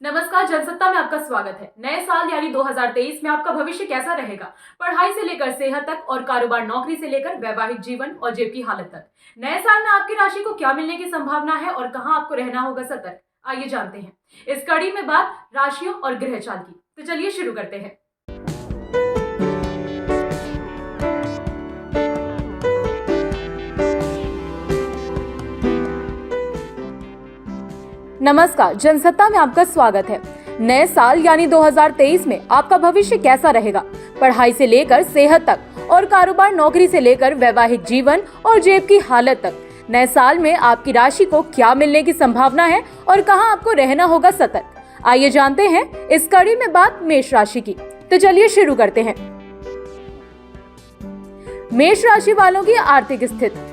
नमस्कार, जनसत्ता में आपका स्वागत है। नए साल यानी 2023 में आपका भविष्य कैसा रहेगा? पढ़ाई से लेकर सेहत तक और कारोबार नौकरी से लेकर वैवाहिक जीवन और जेब की हालत तक। नए साल में आपकी राशि को क्या मिलने की संभावना है और कहां आपको रहना होगा सतर्क? आइए जानते हैं इस कड़ी में बात राशियों और ग्रह चाल की। तो चलिए शुरू करते हैं। नमस्कार, जनसत्ता में आपका स्वागत है। नए साल यानी 2023 में आपका भविष्य कैसा रहेगा? पढ़ाई से लेकर सेहत तक और कारोबार नौकरी से लेकर वैवाहिक जीवन और जेब की हालत तक। नए साल में आपकी राशि को क्या मिलने की संभावना है और कहां आपको रहना होगा सतर्क? आइए जानते हैं इस कड़ी में बात मेष राशि की। तो चलिए शुरू करते हैं। मेष राशि वालों की आर्थिक स्थिति।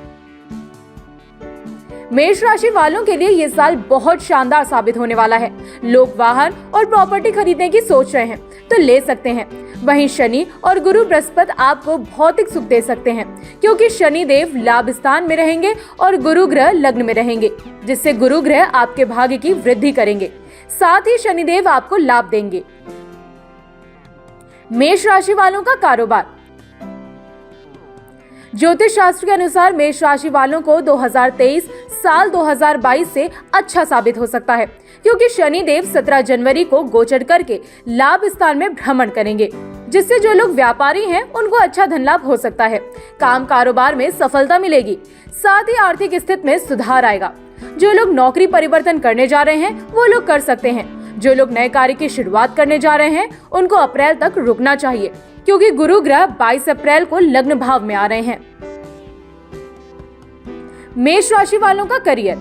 मेष राशि वालों के लिए ये साल बहुत शानदार साबित होने वाला है। लोग वाहन और प्रॉपर्टी खरीदने की सोच रहे हैं तो ले सकते हैं। वहीं शनि और गुरु बृहस्पति आपको भौतिक सुख दे सकते हैं, क्योंकि शनि देव लाभ स्थान में रहेंगे और गुरु ग्रह लग्न में रहेंगे, जिससे गुरु ग्रह आपके भाग्य की वृद्धि करेंगे। साथ ही शनिदेव आपको लाभ देंगे। मेष राशि वालों का कारोबार। ज्योतिष शास्त्र के अनुसार मेष राशि वालों को 2023 साल 2022 से अच्छा साबित हो सकता है, क्योंकि शनि देव 17 जनवरी को गोचर करके लाभ स्थान में भ्रमण करेंगे, जिससे जो लोग व्यापारी हैं उनको अच्छा धन लाभ हो सकता है। काम कारोबार में सफलता मिलेगी। साथ ही आर्थिक स्थिति में सुधार आएगा। जो लोग नौकरी परिवर्तन करने जा रहे हैं वो लोग कर सकते हैं। जो लोग नए कार्य की शुरुआत करने जा रहे हैं उनको अप्रैल तक रुकना चाहिए, क्योंकि गुरु ग्रह 22 अप्रैल को लग्न भाव में आ रहे हैं। मेष राशि वालों का करियर।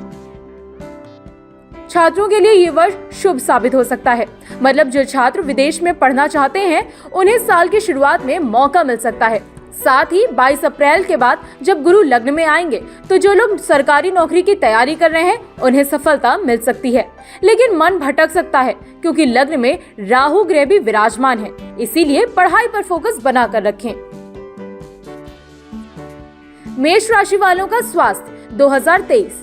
छात्रों के लिए ये वर्ष शुभ साबित हो सकता है। मतलब जो छात्र विदेश में पढ़ना चाहते हैं उन्हें साल की शुरुआत में मौका मिल सकता है। साथ ही 22 अप्रैल के बाद जब गुरु लग्न में आएंगे तो जो लोग सरकारी नौकरी की तैयारी कर रहे हैं उन्हें सफलता मिल सकती है, लेकिन मन भटक सकता है, क्योंकि लग्न में राहु ग्रह भी विराजमान है। इसीलिए पढ़ाई पर फोकस बनाकर रखें। मेष राशि वालों का स्वास्थ्य 2023।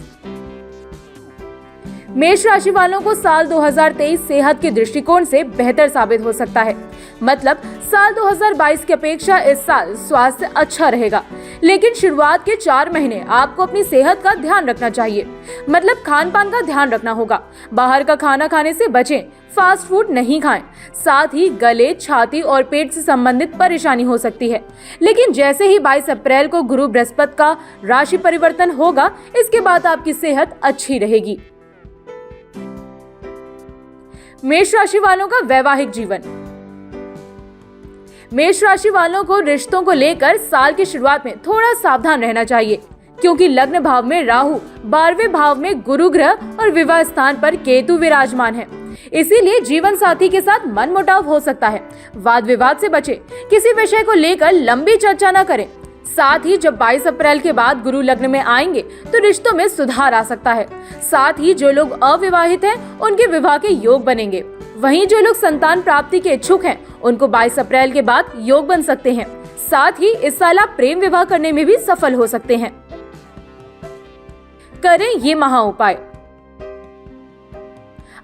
मेष राशि वालों को साल 2023 सेहत के दृष्टिकोण से बेहतर साबित हो सकता है। मतलब साल 2022 की अपेक्षा इस साल स्वास्थ्य अच्छा रहेगा, लेकिन शुरुआत के 4 महीने आपको अपनी सेहत का ध्यान रखना चाहिए। मतलब खान पान का ध्यान रखना होगा। बाहर का खाना खाने से बचें, फास्ट फूड नहीं खाएं। साथ ही गले, छाती और पेट से संबंधित परेशानी हो सकती है। लेकिन जैसे ही 22 अप्रैल को गुरु बृहस्पति का राशि परिवर्तन होगा, इसके बाद आपकी सेहत अच्छी रहेगी। मेष राशि वालों का वैवाहिक जीवन। मेष राशि वालों को रिश्तों को लेकर साल की शुरुआत में थोड़ा सावधान रहना चाहिए, क्योंकि लग्न भाव में राहु, 12वें भाव में गुरु ग्रह और विवाह स्थान पर केतु विराजमान है। इसीलिए जीवन साथी के साथ मनमुटाव हो सकता है। वाद विवाद से बचें। किसी विषय को लेकर लंबी चर्चा न करें। साथ ही जब 22 अप्रैल के बाद गुरु लग्न में आएंगे तो रिश्तों में सुधार आ सकता है। साथ ही जो लोग अविवाहित हैं उनके विवाह के योग बनेंगे। वहीं जो लोग संतान प्राप्ति के इच्छुक हैं उनको 22 अप्रैल के बाद योग बन सकते हैं। साथ ही इस साल आप प्रेम विवाह करने में भी सफल हो सकते हैं। करें ये महा उपाय।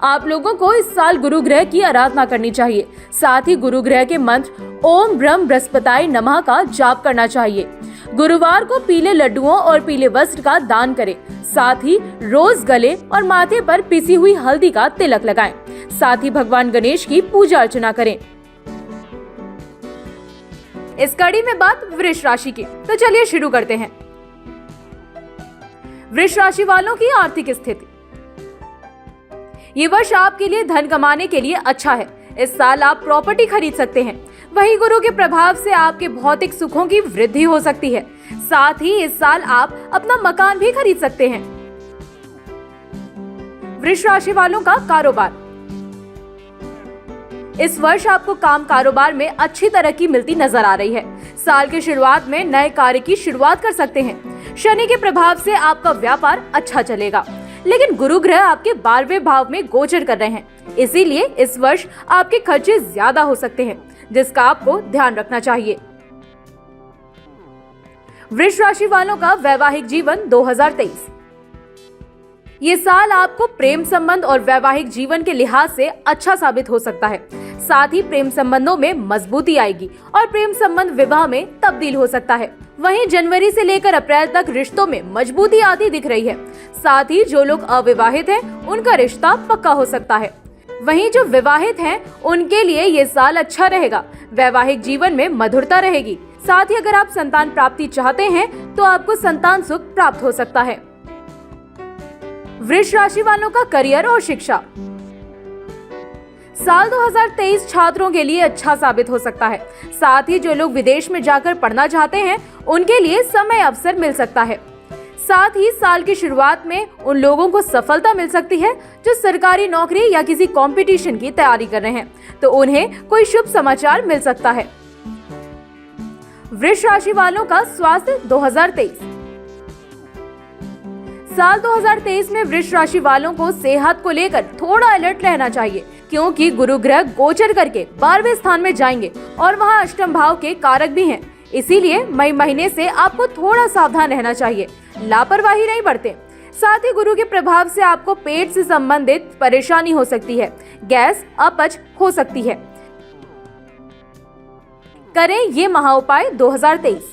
आप लोगों को इस साल गुरु ग्रह की आराधना करनी चाहिए। साथ ही गुरु ग्रह के मंत्र ओम ब्रह्म बृहस्पताय नमः का जाप करना चाहिए। गुरुवार को पीले लड्डुओं और पीले वस्त्र का दान करें। साथ ही रोज गले और माथे पर पिसी हुई हल्दी का तिलक लगाएं। साथ ही भगवान गणेश की पूजा अर्चना करें। इस कड़ी में बात वृष राशि की। तो चलिए शुरू करते हैं। वृष राशि वालों की आर्थिक स्थिति। ये वर्ष आपके लिए धन कमाने के लिए अच्छा है। इस साल आप प्रॉपर्टी खरीद सकते हैं। वहीं गुरु के प्रभाव से आपके भौतिक सुखों की वृद्धि हो सकती है। साथ ही इस साल आप अपना मकान भी खरीद सकते हैं। वृष राशि वालों का कारोबार। इस वर्ष आपको काम कारोबार में अच्छी तरक्की मिलती नजर आ रही है। साल की शुरुआत में नए कार्य की शुरुआत कर सकते हैं। शनि के प्रभाव से आपका व्यापार अच्छा चलेगा, लेकिन गुरु ग्रह आपके 12वें भाव में गोचर कर रहे हैं। इसीलिए इस वर्ष आपके खर्चे ज्यादा हो सकते हैं, जिसका आपको ध्यान रखना चाहिए। वृष राशि वालों का वैवाहिक जीवन 2023। ये साल आपको प्रेम संबंध और वैवाहिक जीवन के लिहाज से अच्छा साबित हो सकता है। साथ ही प्रेम संबंधों में मजबूती आएगी और प्रेम संबंध विवाह में तब्दील हो सकता है। वहीं जनवरी से लेकर अप्रैल तक रिश्तों में मजबूती आती दिख रही है। साथ ही जो लोग अविवाहित हैं, उनका रिश्ता पक्का हो सकता है। वहीं जो विवाहित हैं, उनके लिए ये साल अच्छा रहेगा। वैवाहिक जीवन में मधुरता रहेगी। साथ ही अगर आप संतान प्राप्ति चाहते हैं तो आपको संतान सुख प्राप्त हो सकता है। वृष राशि वालों का करियर और शिक्षा। साल 2023 छात्रों के लिए अच्छा साबित हो सकता है। साथ ही जो लोग विदेश में जाकर पढ़ना चाहते हैं, उनके लिए समय अवसर मिल सकता है। साथ ही साल की शुरुआत में उन लोगों को सफलता मिल सकती है जो सरकारी नौकरी या किसी कंपटीशन की तैयारी कर रहे हैं, तो उन्हें कोई शुभ समाचार मिल सकता है। वृष राशि वालों का स्वास्थ्य 2023। साल 2023 में वृष राशि वालों को सेहत को लेकर थोड़ा अलर्ट रहना चाहिए, क्योंकि गुरु ग्रह गोचर करके 12वें स्थान में जाएंगे और वहां अष्टम भाव के कारक भी हैं। इसीलिए मई महीने से आपको थोड़ा सावधान रहना चाहिए, लापरवाही नहीं बरतें। साथ ही गुरु के प्रभाव से आपको पेट से संबंधित परेशानी हो सकती है, गैस, अपच हो सकती है। करें ये महाउपाय 2023।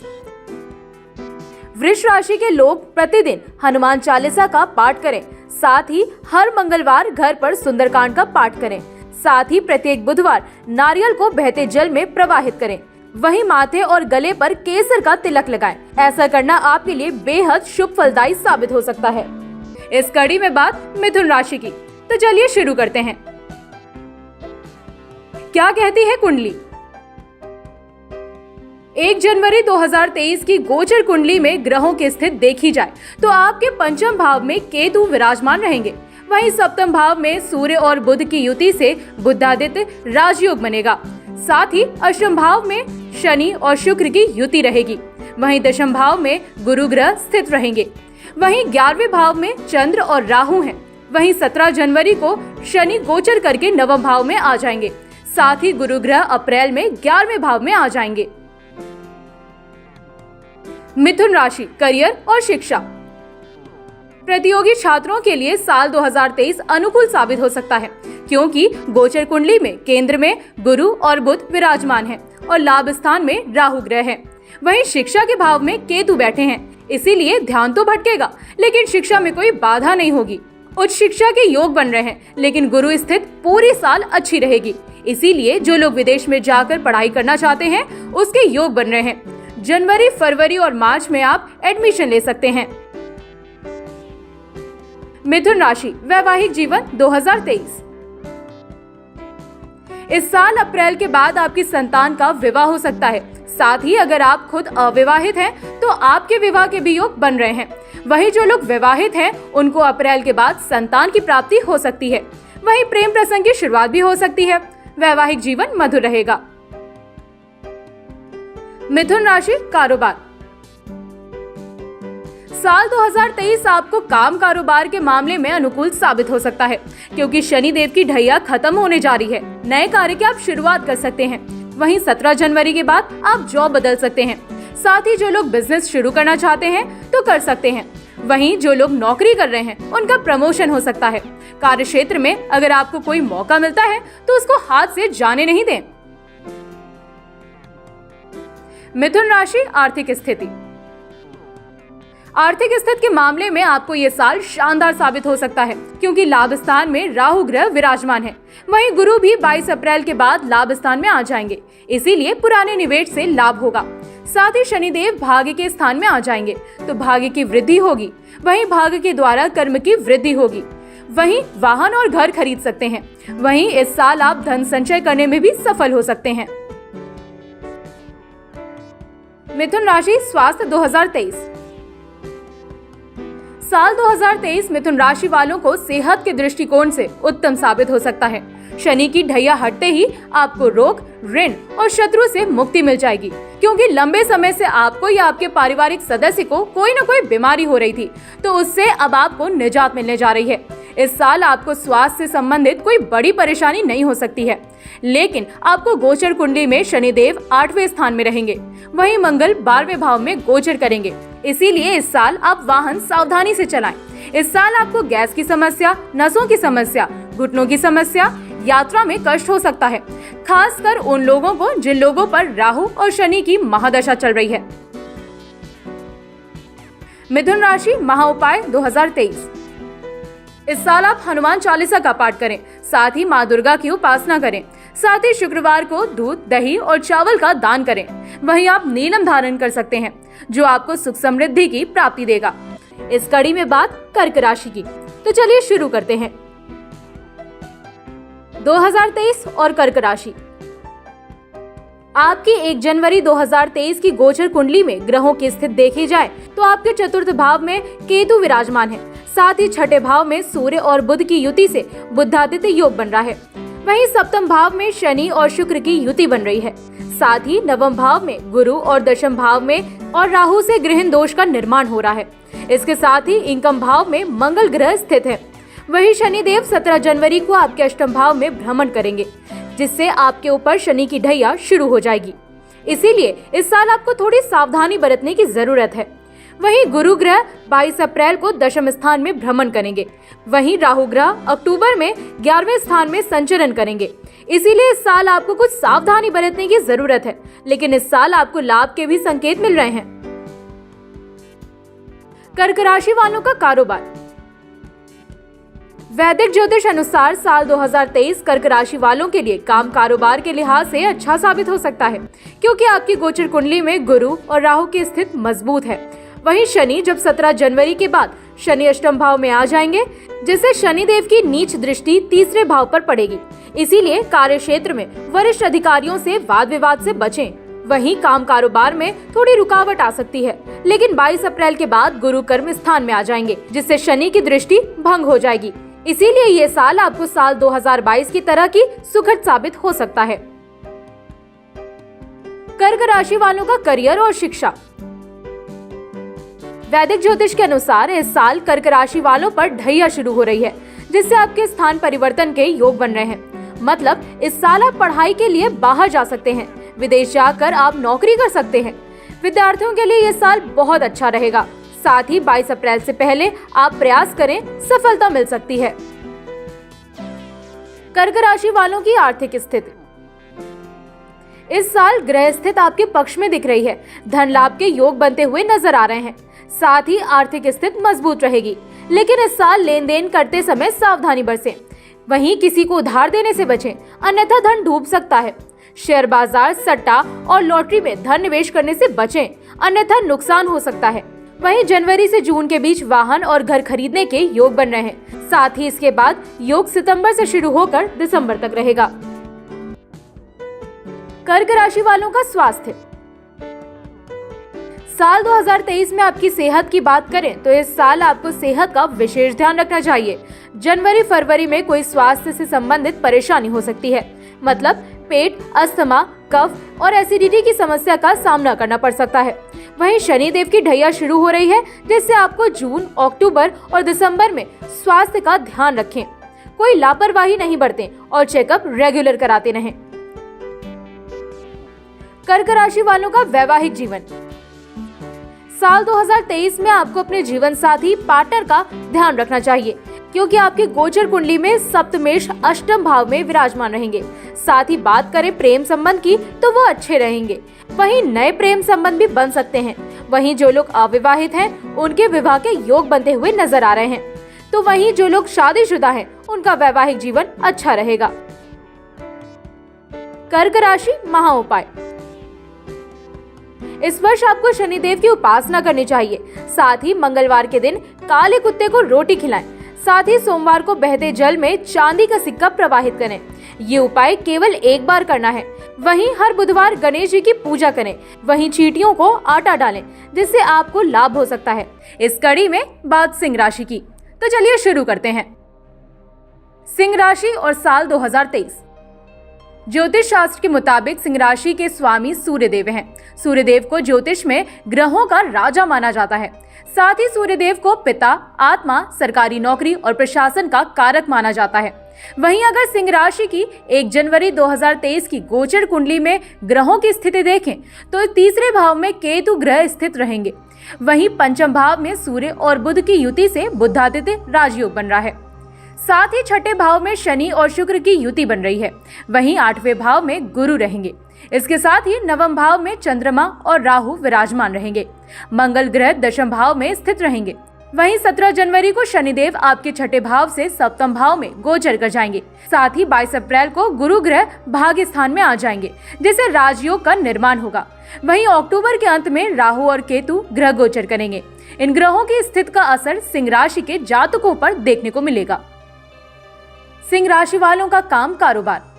वृष राशि के लोग प्रतिदिन हनुमान चालीसा का पाठ करें। साथ ही हर मंगलवार घर पर सुंदरकांड का पाठ करें। साथ ही प्रत्येक बुधवार नारियल को बहते जल में प्रवाहित करें। वहीं माथे और गले पर केसर का तिलक लगाएं। ऐसा करना आपके लिए बेहद शुभ फलदायी साबित हो सकता है। इस कड़ी में बात मिथुन राशि की, तो चलिए शुरू करते हैं। क्या कहती है कुंडली? 1 जनवरी 2023 की गोचर कुंडली में ग्रहों की स्थिति देखी जाए तो आपके पंचम भाव में केतु विराजमान रहेंगे। वहीं सप्तम भाव में सूर्य और बुध की युति से बुधादित्य राजयोग बनेगा। साथ ही अष्टम भाव में शनि और शुक्र की युति रहेगी। वहीं दशम भाव में गुरु ग्रह स्थित रहेंगे। वहीं 11वें भाव में चंद्र और राहु हैं। वहीं 17 जनवरी को शनि गोचर करके नवम भाव में आ जाएंगे। साथ ही गुरु ग्रह अप्रैल में 11वें भाव में आ जाएंगे। मिथुन राशि, करियर और शिक्षा। प्रतियोगी छात्रों के लिए साल 2023 अनुकूल साबित हो सकता है, क्योंकि गोचर कुंडली में केंद्र में गुरु और बुध विराजमान हैं और लाभ स्थान में राहु ग्रह है। वहीं शिक्षा के भाव में केतु बैठे हैं, इसीलिए ध्यान तो भटकेगा, लेकिन शिक्षा में कोई बाधा नहीं होगी। उच्च शिक्षा के योग बन रहे हैं, लेकिन गुरु स्थिति पूरी साल अच्छी रहेगी। इसीलिए जो लोग विदेश में जाकर पढ़ाई करना चाहते हैं, उसके योग बन रहे हैं। जनवरी, फरवरी और मार्च में आप एडमिशन ले सकते हैं। मिथुन राशि, वैवाहिक जीवन 2023। इस साल अप्रैल के बाद आपकी संतान का विवाह हो सकता है। साथ ही अगर आप खुद अविवाहित हैं तो आपके विवाह के भी योग बन रहे हैं। वहीं जो लोग विवाहित हैं, उनको अप्रैल के बाद संतान की प्राप्ति हो सकती है। वहीं प्रेम प्रसंग की शुरुआत भी हो सकती है। वैवाहिक जीवन मधुर रहेगा। मिथुन राशि, कारोबार। साल 2023 आपको काम कारोबार के मामले में अनुकूल साबित हो सकता है, क्योंकि शनि देव की ढैया खत्म होने जा रही है। नए कार्य की आप शुरुआत कर सकते हैं। वहीं 17 जनवरी के बाद आप जॉब बदल सकते हैं। साथ ही जो लोग बिजनेस शुरू करना चाहते हैं तो कर सकते हैं। वहीं जो लोग नौकरी कर रहे हैं, उनका प्रमोशन हो सकता है। कार्य क्षेत्र में अगर आपको कोई मौका मिलता है तो उसको हाथ से जाने नहीं दें। मिथुन राशि, आर्थिक स्थिति। आर्थिक स्थिति के मामले में आपको ये साल शानदार साबित हो सकता है, क्योंकि लाभ स्थान में राहु ग्रह विराजमान है। वहीं गुरु भी 22 अप्रैल के बाद लाभ स्थान में आ जाएंगे, इसीलिए पुराने निवेश से लाभ होगा। साथ ही शनिदेव भाग्य के स्थान में आ जाएंगे तो भाग्य की वृद्धि होगी। वहीं भाग्य के द्वारा कर्म की वृद्धि होगी। वहीं वाहन और घर खरीद सकते हैं। वहीं इस साल आप धन संचय करने में भी सफल हो सकते हैं। मिथुन राशि, स्वास्थ्य 2023। साल 2023 मिथुन राशि वालों को सेहत के दृष्टिकोण से उत्तम साबित हो सकता है। शनि की ढैया हटते ही आपको रोग, ऋण और शत्रु से मुक्ति मिल जाएगी, क्योंकि लंबे समय से आपको या आपके पारिवारिक सदस्य को कोई न कोई बीमारी हो रही थी, तो उससे अब आपको निजात मिलने जा रही है। इस साल आपको स्वास्थ्य से संबंधित कोई बड़ी परेशानी नहीं हो सकती है, लेकिन आपको गोचर कुंडली में शनिदेव 8वें स्थान में रहेंगे। वहीं मंगल 12वें भाव में गोचर करेंगे। इसीलिए इस साल आप वाहन सावधानी से चलाएं। इस साल आपको गैस की समस्या, नसों की समस्या, घुटनों की समस्या, यात्रा में कष्ट हो सकता है, खासकर उन लोगों को जिन लोगों पर राहु और शनि की महादशा चल रही है। मिथुन राशि महा उपाय 2023। इस साल आप हनुमान चालीसा का पाठ करें, साथ ही माँ दुर्गा की उपासना करें। साथ ही शुक्रवार को दूध, दही और चावल का दान करें। वहीं आप नीलम धारण कर सकते हैं, जो आपको सुख समृद्धि की प्राप्ति देगा। इस कड़ी में बात कर्क राशि की, तो चलिए शुरू करते हैं। 2023 और कर्क राशि। आपकी 1 जनवरी 2023 की गोचर कुंडली में ग्रहों की स्थिति देखी जाए तो आपके चतुर्थ भाव में केतु विराजमान है। साथ ही छठे भाव में सूर्य और बुध की युति से बुधादित्य योग बन रहा है। वहीं सप्तम भाव में शनि और शुक्र की युति बन रही है। साथ ही नवम भाव में गुरु और दशम भाव में और राहु से ग्रहण दोष का निर्माण हो रहा है। इसके साथ ही इंकम भाव में मंगल ग्रह स्थित है। वहीं शनिदेव 17 जनवरी को आपके अष्टम भाव में भ्रमण करेंगे, जिससे आपके ऊपर शनि की ढैया शुरू हो जाएगी। इसीलिए इस साल आपको थोड़ी सावधानी बरतने की जरूरत है। वहीं गुरु ग्रह 22 अप्रैल को दशम स्थान में भ्रमण करेंगे। वहीं राहु ग्रह अक्टूबर में 11वें स्थान में संचरण करेंगे। इसीलिए इस साल आपको कुछ सावधानी बरतने की जरूरत है, लेकिन इस साल आपको लाभ के भी संकेत मिल रहे हैं। कर्क राशि वालों का कारोबार। वैदिक ज्योतिष अनुसार साल 2023 कर्क राशि वालों के लिए काम कारोबार के लिहाज से अच्छा साबित हो सकता है, क्योंकि आपकी गोचर कुंडली में गुरु और राहु की स्थिति मजबूत है। वहीं शनि जब 17 जनवरी के बाद शनि अष्टम भाव में आ जाएंगे, जिससे शनिदेव की नीच दृष्टि तीसरे भाव पर पड़ेगी। इसीलिए कार्य क्षेत्र में वरिष्ठ अधिकारियों से वाद विवाद से बचें। वहीं काम कारोबार में थोड़ी रुकावट आ सकती है, लेकिन 22 अप्रैल के बाद गुरु कर्म स्थान में आ जाएंगे, जिससे शनि की दृष्टि भंग हो जाएगी। इसीलिए ये साल आपको साल 2022 की तरह की सुखद साबित हो सकता है। कर्क राशि वालों का करियर और शिक्षा। वैदिक ज्योतिष के अनुसार इस साल कर्क राशि वालों पर ढैया शुरू हो रही है, जिससे आपके स्थान परिवर्तन के योग बन रहे हैं। मतलब इस साल आप पढ़ाई के लिए बाहर जा सकते हैं, विदेश जाकर आप नौकरी कर सकते हैं। विद्यार्थियों के लिए ये साल बहुत अच्छा रहेगा। साथ ही 22 अप्रैल से पहले आप प्रयास करें, सफलता मिल सकती है। कर्क राशि वालों की आर्थिक स्थिति। इस साल ग्रह स्थिति आपके पक्ष में दिख रही है। धन लाभ के योग बनते हुए नजर आ रहे हैं। साथ ही आर्थिक स्थिति मजबूत रहेगी, लेकिन इस साल लेन देन करते समय सावधानी बरतें। वहीं किसी को उधार देने से बचें, अन्यथा धन डूब सकता है। शेयर बाजार, सट्टा और लॉटरी में धन निवेश करने से बचें, अन्यथा नुकसान हो सकता है। वहीं जनवरी से जून के बीच वाहन और घर खरीदने के योग बन रहे हैं। साथ ही इसके बाद योग सितंबर से शुरू होकर दिसंबर तक रहेगा। कर्क राशि वालों का स्वास्थ्य। साल 2023 में आपकी सेहत की बात करें तो इस साल आपको सेहत का विशेष ध्यान रखना चाहिए। जनवरी फरवरी में कोई स्वास्थ्य से संबंधित परेशानी हो सकती है। मतलब पेट, अस्थमा, कफ और एसिडिटी की समस्या का सामना करना पड़ सकता है। वहीं शनिदेव की ढैया शुरू हो रही है, जिससे आपको जून, अक्टूबर और दिसंबर में स्वास्थ्य का ध्यान रखें। कोई लापरवाही नहीं बरतें और चेकअप रेगुलर कराते रहें। कर्क राशि वालों का वैवाहिक जीवन। साल 2023 में आपको अपने जीवन साथी पार्टनर का ध्यान रखना चाहिए, क्योंकि आपकी गोचर कुंडली में सप्तमेश अष्टम भाव में विराजमान रहेंगे। साथ ही बात करें प्रेम संबंध की तो वो अच्छे रहेंगे। वहीं नए प्रेम संबंध भी बन सकते हैं। वहीं जो लोग अविवाहित हैं, उनके विवाह के योग बनते हुए नजर आ रहे हैं। तो वहीं जो लोग शादीशुदा हैं, उनका वैवाहिक जीवन अच्छा रहेगा। कर्क राशि महा उपाय। इस वर्ष आपको शनिदेव की उपासना करनी चाहिए। साथ ही मंगलवार के दिन काले कुत्ते को रोटी खिलाएं। साथ ही सोमवार को बहते जल में चांदी का सिक्का प्रवाहित करें। ये उपाय केवल एक बार करना है। वहीं हर बुधवार गणेश जी की पूजा करें। वहीं चींटियों को आटा डालें, जिससे आपको लाभ हो सकता है। इस कड़ी में बात सिंह राशि की, तो चलिए शुरू करते हैं। सिंह राशि और साल 2023। ज्योतिष शास्त्र के मुताबिक सिंह राशि के स्वामी सूर्यदेव हैं। सूर्यदेव को ज्योतिष में ग्रहों का राजा माना जाता है। साथ ही सूर्यदेव को पिता, आत्मा, सरकारी नौकरी और प्रशासन का कारक माना जाता है। वहीं अगर सिंह राशि की 1 जनवरी 2023 की गोचर कुंडली में ग्रहों की स्थिति देखें तो तीसरे भाव में केतु ग्रह स्थित रहेंगे। वहीं पंचम भाव में सूर्य और बुध की युति से बुधादित्य राजयोग बन रहा है। साथ ही छठे भाव में शनि और शुक्र की युति बन रही है। वहीं आठवें भाव में गुरु रहेंगे। इसके साथ ही नवम भाव में चंद्रमा और राहु विराजमान रहेंगे। मंगल ग्रह दशम भाव में स्थित रहेंगे। वहीं 17 जनवरी को शनिदेव आपके छठे भाव से सप्तम भाव में गोचर कर जाएंगे। साथ ही 22 अप्रैल को गुरु ग्रह भाग्य स्थान में आ जाएंगे, जिससे राजयोग का निर्माण होगा। वहीं अक्टूबर के अंत में राहु और केतु ग्रह गोचर करेंगे। इन ग्रहों की स्थिति का असर सिंह राशि के जातकों पर देखने को मिलेगा। सिंह राशि वालों का काम कारोबार।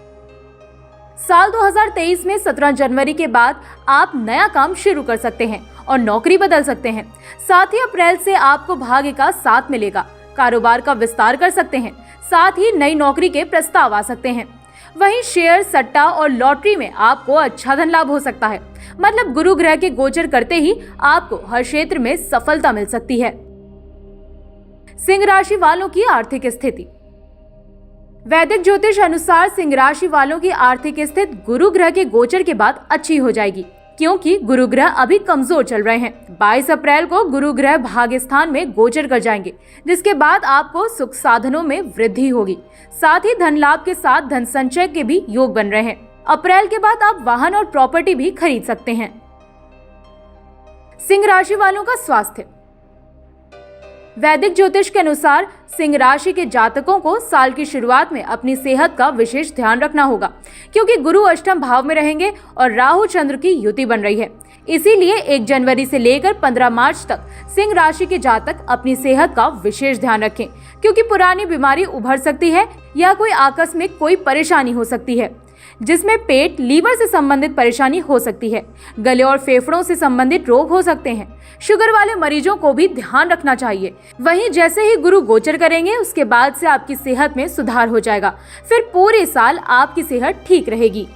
साल 2023 में 17 जनवरी के बाद आप नया काम शुरू कर सकते हैं और नौकरी बदल सकते हैं। साथ ही अप्रैल से आपको भाग्य का साथ मिलेगा। कारोबार का विस्तार कर सकते हैं। साथ ही नई नौकरी के प्रस्ताव आ सकते हैं। वहीं शेयर, सट्टा और लॉटरी में आपको अच्छा धन लाभ हो सकता है। मतलब गुरु ग्रह के गोचर करते ही आपको हर क्षेत्र में सफलता मिल सकती है। सिंह राशि वालों की आर्थिक स्थिति। वैदिक ज्योतिष अनुसार सिंह राशि वालों की आर्थिक स्थिति गुरु ग्रह के गोचर के बाद अच्छी हो जाएगी, क्योंकि गुरु ग्रह अभी कमजोर चल रहे हैं। 22 अप्रैल को गुरु ग्रह भाग्य स्थान में गोचर कर जाएंगे, जिसके बाद आपको सुख साधनों में वृद्धि होगी। साथ ही धन लाभ के साथ धन संचय के भी योग बन रहे हैं। अप्रैल के बाद आप वाहन और प्रॉपर्टी भी खरीद सकते हैं। सिंह राशि वालों का स्वास्थ्य। वैदिक ज्योतिष के अनुसार सिंह राशि के जातकों को साल की शुरुआत में अपनी सेहत का विशेष ध्यान रखना होगा, क्योंकि गुरु अष्टम भाव में रहेंगे और राहु चंद्र की युति बन रही है। इसीलिए 1 जनवरी से लेकर 15 मार्च तक सिंह राशि के जातक अपनी सेहत का विशेष ध्यान रखें, क्योंकि पुरानी बीमारी उभर सकती है या कोई आकस्मिक कोई परेशानी हो सकती है, जिसमें पेट, लीवर से संबंधित परेशानी हो सकती है। गले और फेफड़ों से संबंधित रोग हो सकते हैं। शुगर वाले मरीजों को भी ध्यान रखना चाहिए। वहीं जैसे ही गुरु गोचर करेंगे, उसके बाद से आपकी सेहत में सुधार हो जाएगा। फिर पूरे साल आपकी सेहत ठीक रहेगी।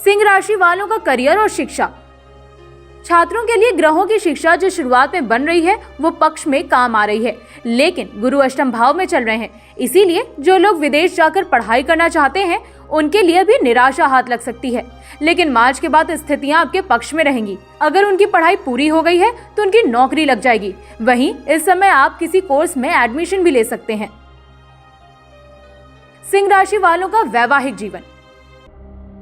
सिंह राशि वालों का करियर और शिक्षा। छात्रों के लिए ग्रहों की शिक्षा जो शुरुआत में बन रही है वो पक्ष में काम आ रही है, लेकिन गुरु अष्टम भाव में चल रहे हैं। इसीलिए जो लोग विदेश जाकर पढ़ाई करना चाहते हैं उनके लिए भी निराशा हाथ लग सकती है, लेकिन मार्च के बाद स्थितियां आपके पक्ष में रहेंगी। अगर उनकी पढ़ाई पूरी हो गई है तो उनकी नौकरी लग जाएगी। वहीं इस समय आप किसी कोर्स में एडमिशन भी ले सकते हैं। सिंह राशि वालों का वैवाहिक जीवन।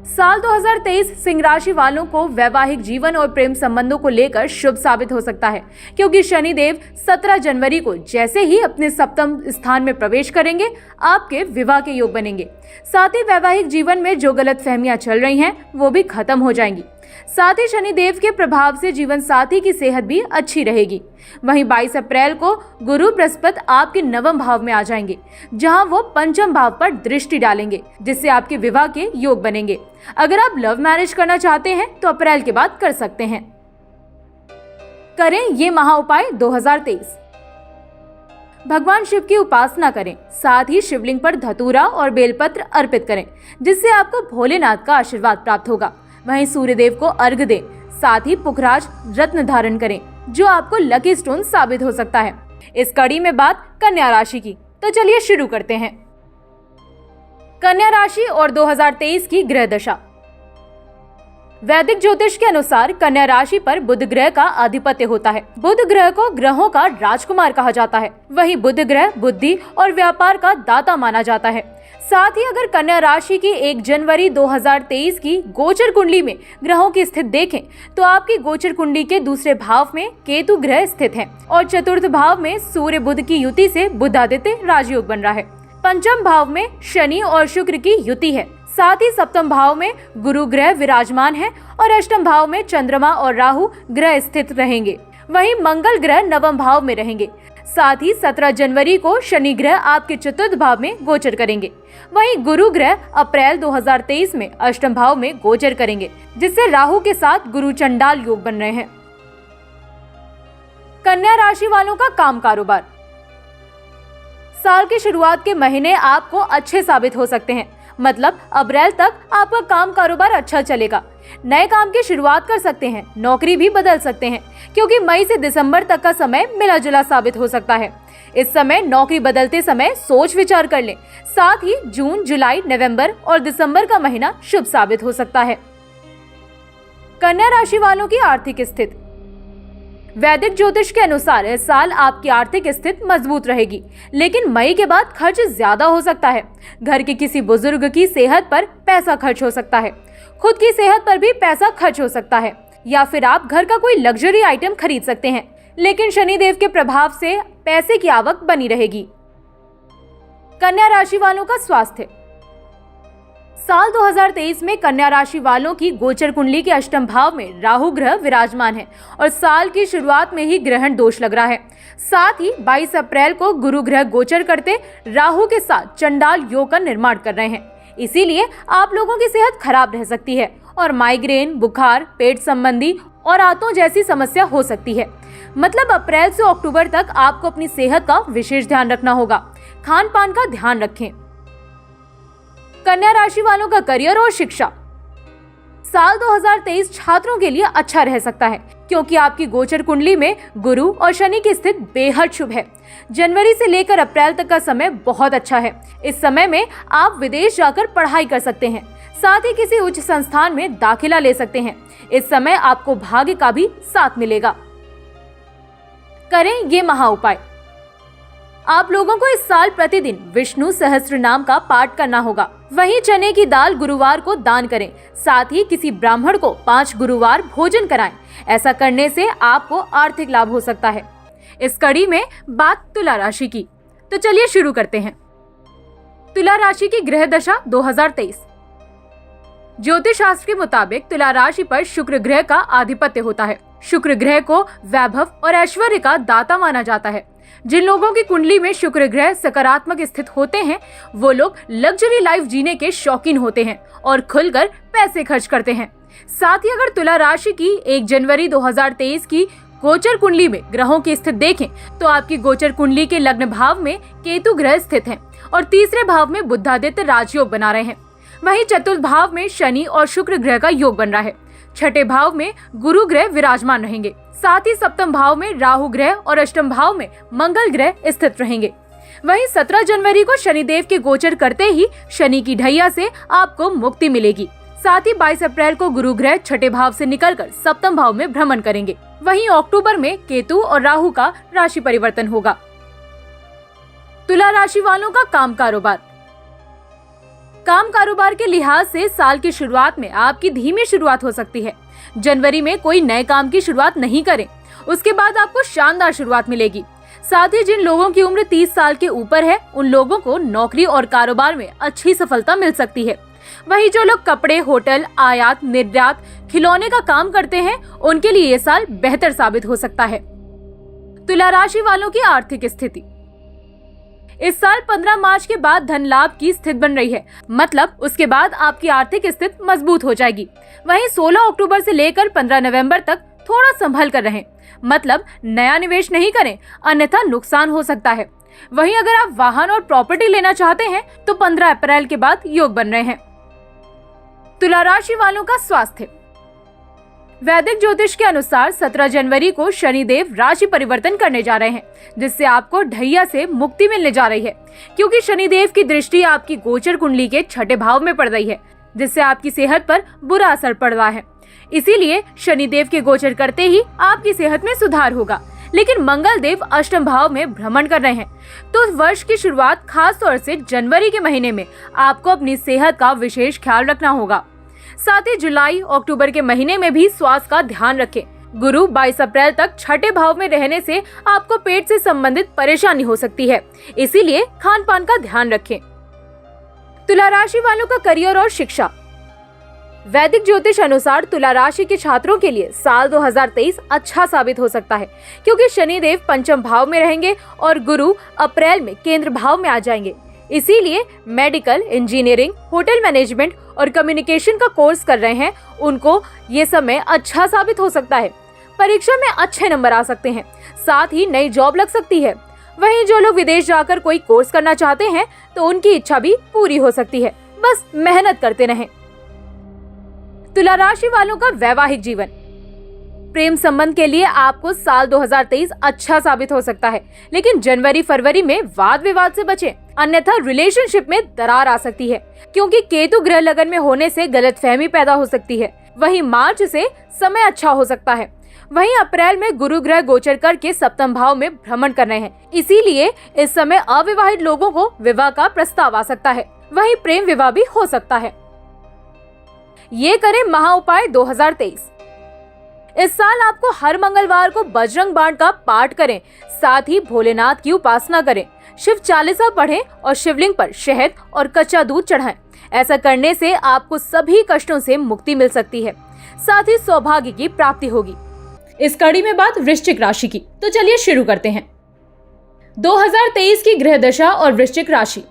साल 2023 सिंह राशि वालों को वैवाहिक जीवन और प्रेम संबंधों को लेकर शुभ साबित हो सकता है, क्योंकि शनिदेव 17 जनवरी को जैसे ही अपने सप्तम स्थान में प्रवेश करेंगे, आपके विवाह के योग बनेंगे। साथ ही वैवाहिक जीवन में जो गलतफहमियां चल रही हैं वो भी खत्म हो जाएंगी। साथ ही शनिदेव के प्रभाव से जीवन साथी की सेहत भी अच्छी रहेगी। वहीं 22 अप्रैल को गुरु बृहस्पति आपके नवम भाव में आ जाएंगे, जहां वो पंचम भाव पर दृष्टि डालेंगे, जिससे आपके विवाह के योग बनेंगे। अगर आप लव मैरिज करना चाहते हैं तो अप्रैल के बाद कर सकते हैं। करें ये महा उपाय 2023। भगवान शिव की उपासना करें। साथ ही शिवलिंग पर धतूरा और बेलपत्र अर्पित करें, जिससे आपको भोलेनाथ का आशीर्वाद प्राप्त होगा। वहीं सूर्यदेव को अर्घ्य दें। साथ ही पुखराज रत्न धारण करें, जो आपको लकी स्टोन साबित हो सकता है। इस कड़ी में बात कन्या राशि की, तो चलिए शुरू करते हैं। कन्या राशि और 2023 की ग्रह दशा। वैदिक ज्योतिष के अनुसार कन्या राशि पर बुध ग्रह का आधिपत्य होता है। बुध ग्रह को ग्रहों का राजकुमार कहा जाता है। वहीं बुध ग्रह बुद्धि और व्यापार का दाता माना जाता है। साथ ही अगर कन्या राशि की 1 जनवरी 2023 की गोचर कुंडली में ग्रहों की स्थिति देखें तो आपकी गोचर कुंडली के दूसरे भाव में केतु ग्रह स्थित है और चतुर्थ भाव में सूर्य बुध की युति से बुधादित्य राजयोग बन रहा है। पंचम भाव में शनि और शुक्र की युति है। साथ ही सप्तम भाव में गुरु ग्रह विराजमान है और अष्टम भाव में चंद्रमा और राहु ग्रह स्थित रहेंगे। वहीं मंगल ग्रह नवम भाव में रहेंगे। साथ ही 17 जनवरी को शनि ग्रह आपके चतुर्थ भाव में गोचर करेंगे। वहीं गुरु ग्रह अप्रैल 2023 में अष्टम भाव में गोचर करेंगे, जिससे राहु के साथ गुरु चंडाल योग बन रहे हैं। कन्या राशि वालों का काम कारोबार। साल की शुरुआत के महीने आपको अच्छे साबित हो सकते हैं। मतलब अप्रैल तक आपका काम कारोबार अच्छा चलेगा। नए काम की शुरुआत कर सकते हैं, नौकरी भी बदल सकते हैं, क्योंकि मई से दिसंबर तक का समय मिला जुला साबित हो सकता है। इस समय नौकरी बदलते समय सोच विचार कर लें। साथ ही जून, जुलाई, नवंबर और दिसंबर का महीना शुभ साबित हो सकता है। कन्या राशि वालों की आर्थिक स्थिति। वैदिक ज्योतिष के अनुसार इस साल आपकी आर्थिक स्थिति मजबूत रहेगी, लेकिन मई के बाद खर्च ज्यादा हो सकता है। घर के किसी बुजुर्ग की सेहत पर पैसा खर्च हो सकता है, खुद की सेहत पर भी पैसा खर्च हो सकता है, या फिर आप घर का कोई लग्जरी आइटम खरीद सकते हैं। लेकिन शनिदेव के प्रभाव से पैसे की आवक बनी रहेगी। कन्या राशि वालों का स्वास्थ्य। साल 2023 में कन्या राशि वालों की गोचर कुंडली के अष्टम भाव में राहु ग्रह विराजमान है और साल की शुरुआत में ही ग्रहण दोष लग रहा है। साथ ही 22 अप्रैल को गुरु ग्रह गोचर करते राहु के साथ चंडाल योग का निर्माण कर रहे हैं। इसीलिए आप लोगों की सेहत खराब रह सकती है और माइग्रेन, बुखार, पेट संबंधी और आंतों जैसी समस्या हो सकती है। मतलब अप्रैल से अक्टूबर तक आपको अपनी सेहत का विशेष ध्यान रखना होगा। खान पान का ध्यान रखें। कन्या राशि वालों का करियर और शिक्षा। साल 2023 छात्रों के लिए अच्छा रह सकता है, क्योंकि आपकी गोचर कुंडली में गुरु और शनि की स्थिति बेहद शुभ है। जनवरी से लेकर अप्रैल तक का समय बहुत अच्छा है। इस समय में आप विदेश जाकर पढ़ाई कर सकते हैं, साथ ही किसी उच्च संस्थान में दाखिला ले सकते हैं। इस समय आपको भाग्य का भी साथ मिलेगा। करें ये महा उपाय। आप लोगों को इस साल प्रतिदिन विष्णु सहस्त्र नाम का पाठ करना होगा। वहीं चने की दाल गुरुवार को दान करें। साथ ही किसी ब्राह्मण को 5 गुरुवार भोजन कराएं। ऐसा करने से आपको आर्थिक लाभ हो सकता है। इस कड़ी में बात तुला राशि की, तो चलिए शुरू करते हैं। तुला राशि की ग्रह दशा 2023। ज्योतिष शास्त्र के मुताबिक तुला राशि पर शुक्र ग्रह का आधिपत्य होता है। शुक्र ग्रह को वैभव और ऐश्वर्य का दाता माना जाता है। जिन लोगों की कुंडली में शुक्र ग्रह सकारात्मक स्थित होते हैं, वो लोग लग्जरी लाइफ जीने के शौकीन होते हैं और खुलकर पैसे खर्च करते हैं। साथ ही अगर तुला राशि की 1 जनवरी 2023 की गोचर कुंडली में ग्रहों की स्थिति देखें, तो आपकी गोचर कुंडली के लग्न भाव में केतु ग्रह स्थित हैं और तीसरे भाव में बुधादित्य राजयोग बना रहे हैं। वहीं चतुर्थ भाव में शनि और शुक्र ग्रह का योग बन रहा है। छठे भाव में गुरु ग्रह विराजमान रहेंगे। साथ ही सप्तम भाव में राहु ग्रह और अष्टम भाव में मंगल ग्रह स्थित रहेंगे। वहीं 17 जनवरी को शनिदेव के गोचर करते ही शनि की ढैया से आपको मुक्ति मिलेगी। साथ ही 22 अप्रैल को गुरु ग्रह छठे भाव से निकलकर सप्तम भाव में भ्रमण करेंगे। वहीं अक्टूबर में केतु और राहु का राशि परिवर्तन होगा। तुला राशि वालों का काम कारोबार। काम कारोबार के लिहाज से साल की शुरुआत में आपकी धीमी शुरुआत हो सकती है। जनवरी में कोई नए काम की शुरुआत नहीं करें, उसके बाद आपको शानदार शुरुआत मिलेगी। साथ ही जिन लोगों की उम्र 30 साल के ऊपर है, उन लोगों को नौकरी और कारोबार में अच्छी सफलता मिल सकती है। वहीं जो लोग कपड़े, होटल, आयात निर्यात, खिलौने का काम करते हैं, उनके लिए ये साल बेहतर साबित हो सकता है। तुला राशि वालों की आर्थिक स्थिति। इस साल 15 मार्च के बाद धन लाभ की स्थिति बन रही है। मतलब उसके बाद आपकी आर्थिक स्थिति मजबूत हो जाएगी। वहीं 16 अक्टूबर से लेकर 15 नवंबर तक थोड़ा संभल कर रहें। मतलब नया निवेश नहीं करें, अन्यथा नुकसान हो सकता है। वहीं अगर आप वाहन और प्रॉपर्टी लेना चाहते हैं, तो 15 अप्रैल के बाद योग बन रहे हैं। तुला राशि वालों का स्वास्थ्य। वैदिक ज्योतिष के अनुसार 17 जनवरी को शनिदेव राशि परिवर्तन करने जा रहे हैं, जिससे आपको ढैया से मुक्ति मिलने जा रही है। क्योंकि शनिदेव की दृष्टि आपकी गोचर कुंडली के छठे भाव में पड़ रही है, जिससे आपकी सेहत पर बुरा असर पड़ रहा है। इसीलिए शनिदेव के गोचर करते ही आपकी सेहत में सुधार होगा। लेकिन मंगल देव अष्टम भाव में भ्रमण कर रहे हैं, तो वर्ष की शुरुआत खास तौर से जनवरी के महीने में आपको अपनी सेहत का विशेष ख्याल रखना होगा। साथ ही जुलाई अक्टूबर के महीने में भी स्वास्थ्य का ध्यान रखें। गुरु 22 अप्रैल तक छठे भाव में रहने से आपको पेट से संबंधित परेशानी हो सकती है, इसीलिए खान पान का ध्यान रखें। तुला राशि वालों का करियर और शिक्षा। वैदिक ज्योतिष अनुसार तुला राशि के छात्रों के लिए साल 2023 अच्छा साबित हो सकता है, क्योंकि शनिदेव पंचम भाव में रहेंगे और गुरु अप्रैल में केंद्र भाव में आ जाएंगे। इसीलिए मेडिकल, इंजीनियरिंग, होटल मैनेजमेंट और कम्युनिकेशन का कोर्स कर रहे हैं, उनको ये समय अच्छा साबित हो सकता है। परीक्षा में अच्छे नंबर आ सकते हैं, साथ ही नई जॉब लग सकती है। वहीं जो लोग विदेश जाकर कोई कोर्स करना चाहते हैं, तो उनकी इच्छा भी पूरी हो सकती है। बस मेहनत करते रहें। तुला राशि वालों का वैवाहिक जीवन। प्रेम संबंध के लिए आपको साल 2023 अच्छा साबित हो सकता है, लेकिन जनवरी फरवरी में वाद विवाद से बचें, अन्यथा रिलेशनशिप में दरार आ सकती है, क्योंकि केतु ग्रह लगन में होने से गलतफहमी पैदा हो सकती है। वहीं मार्च से समय अच्छा हो सकता है। वहीं अप्रैल में गुरु ग्रह गोचर करके सप्तम भाव में भ्रमण कर रहे हैं, इसीलिए इस समय अविवाहित लोगों को विवाह का प्रस्ताव आ सकता है। वहीं प्रेम विवाह भी हो सकता है। ये करें महा उपाय 2023। इस साल आपको हर मंगलवार को बजरंग बाण का पाठ करें, साथ ही भोलेनाथ की उपासना करें, शिव चालीसा पढ़ें और शिवलिंग पर शहद और कच्चा दूध चढ़ाएं। ऐसा करने से आपको सभी कष्टों से मुक्ति मिल सकती है, साथ ही सौभाग्य की प्राप्ति होगी। इस कड़ी में बात वृश्चिक राशि की, तो चलिए शुरू करते हैं। 2023 की ग्रह दशा और वृश्चिक राशि।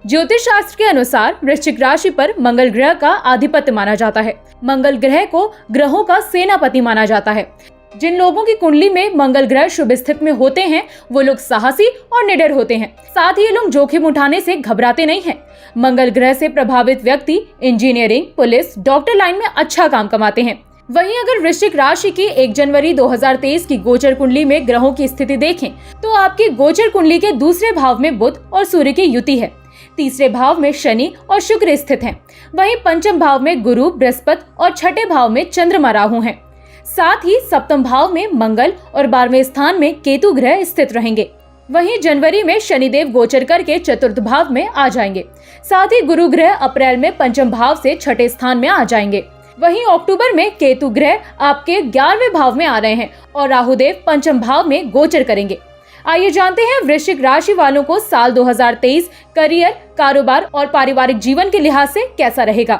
ज्योतिष शास्त्र के अनुसार वृश्चिक राशि पर मंगल ग्रह का आधिपत्य माना जाता है। मंगल ग्रह को ग्रहों का सेनापति माना जाता है। जिन लोगों की कुंडली में मंगल ग्रह शुभ स्थिति में होते हैं वो लोग साहसी और निडर होते हैं। साथ ही ये लोग जोखिम उठाने से घबराते नहीं हैं। मंगल ग्रह से प्रभावित व्यक्ति इंजीनियरिंग, पुलिस, डॉक्टर लाइन में अच्छा काम कमाते हैं। वहीं अगर वृश्चिक राशि की 1 जनवरी 2023 की गोचर कुंडली में ग्रहों की स्थिति देखें तो आपकी गोचर कुंडली के दूसरे भाव में बुध और सूर्य की युति है। तीसरे भाव में शनि और शुक्र स्थित हैं। वहीं पंचम भाव में गुरु, बृहस्पति और छठे भाव में चंद्रमा, राहु हैं। साथ ही सप्तम भाव में मंगल और 12वें स्थान में केतु ग्रह स्थित रहेंगे। वहीं जनवरी में शनिदेव गोचर करके चतुर्थ भाव में आ जाएंगे। साथ ही गुरु ग्रह अप्रैल में पंचम भाव से छठे स्थान में आ जाएंगे। वहीं अक्टूबर में केतु ग्रह आपके 11वें भाव में आ रहे हैं और राहुदेव पंचम भाव में गोचर करेंगे। आइए जानते हैं वृश्चिक राशि वालों को साल 2023 करियर, कारोबार और पारिवारिक जीवन के लिहाज से कैसा रहेगा।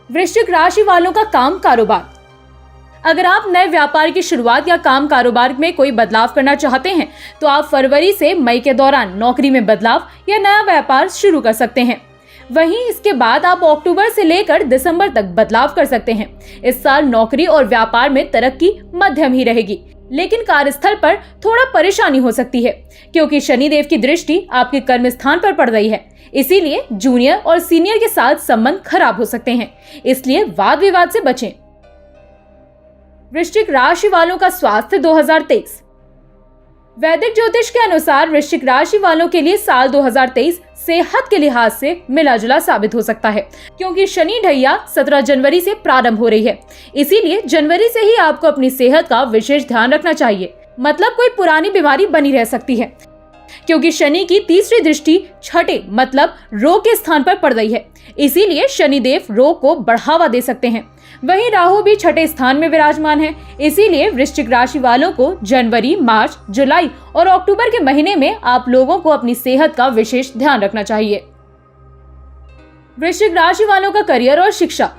वृश्चिक राशि वालों का काम कारोबार। अगर आप नए व्यापार की शुरुआत या काम कारोबार में कोई बदलाव करना चाहते हैं तो आप फरवरी से मई के दौरान नौकरी में बदलाव या नया व्यापार शुरू कर सकते हैं। वहीं इसके बाद आप अक्टूबर से लेकर दिसंबर तक बदलाव कर सकते हैं। इस साल नौकरी और व्यापार में तरक्की मध्यम ही रहेगी, लेकिन कार्यस्थल पर थोड़ा परेशानी हो सकती है क्योंकि शनिदेव की दृष्टि आपके कर्म स्थान पर पड़ रही है। इसीलिए जूनियर और सीनियर के साथ संबंध खराब हो सकते हैं, इसलिए वाद विवाद से बचें। वृश्चिक राशि वालों का स्वास्थ्य 2023। वैदिक ज्योतिष के अनुसार वृश्चिक राशि वालों के लिए साल 2023 सेहत के लिहाज से मिला जुला साबित हो सकता है क्योंकि शनि ढैया 17 जनवरी से प्रारंभ हो रही है। इसीलिए जनवरी से ही आपको अपनी सेहत का विशेष ध्यान रखना चाहिए। मतलब कोई पुरानी बीमारी बनी रह सकती है क्योंकि शनि की तीसरी दृष्टि छठे मतलब रोग के स्थान पर पड़ रही है। इसीलिए शनिदेव रोग को बढ़ावा दे सकते हैं। वहीं राहु भी छठे स्थान में विराजमान है। इसीलिए वृश्चिक राशि वालों को जनवरी, मार्च, जुलाई और अक्टूबर के महीने में आप लोगों को अपनी सेहत का विशेष ध्यान रखना चाहिए। वृश्चिक राशि वालों का करियर और शिक्षा।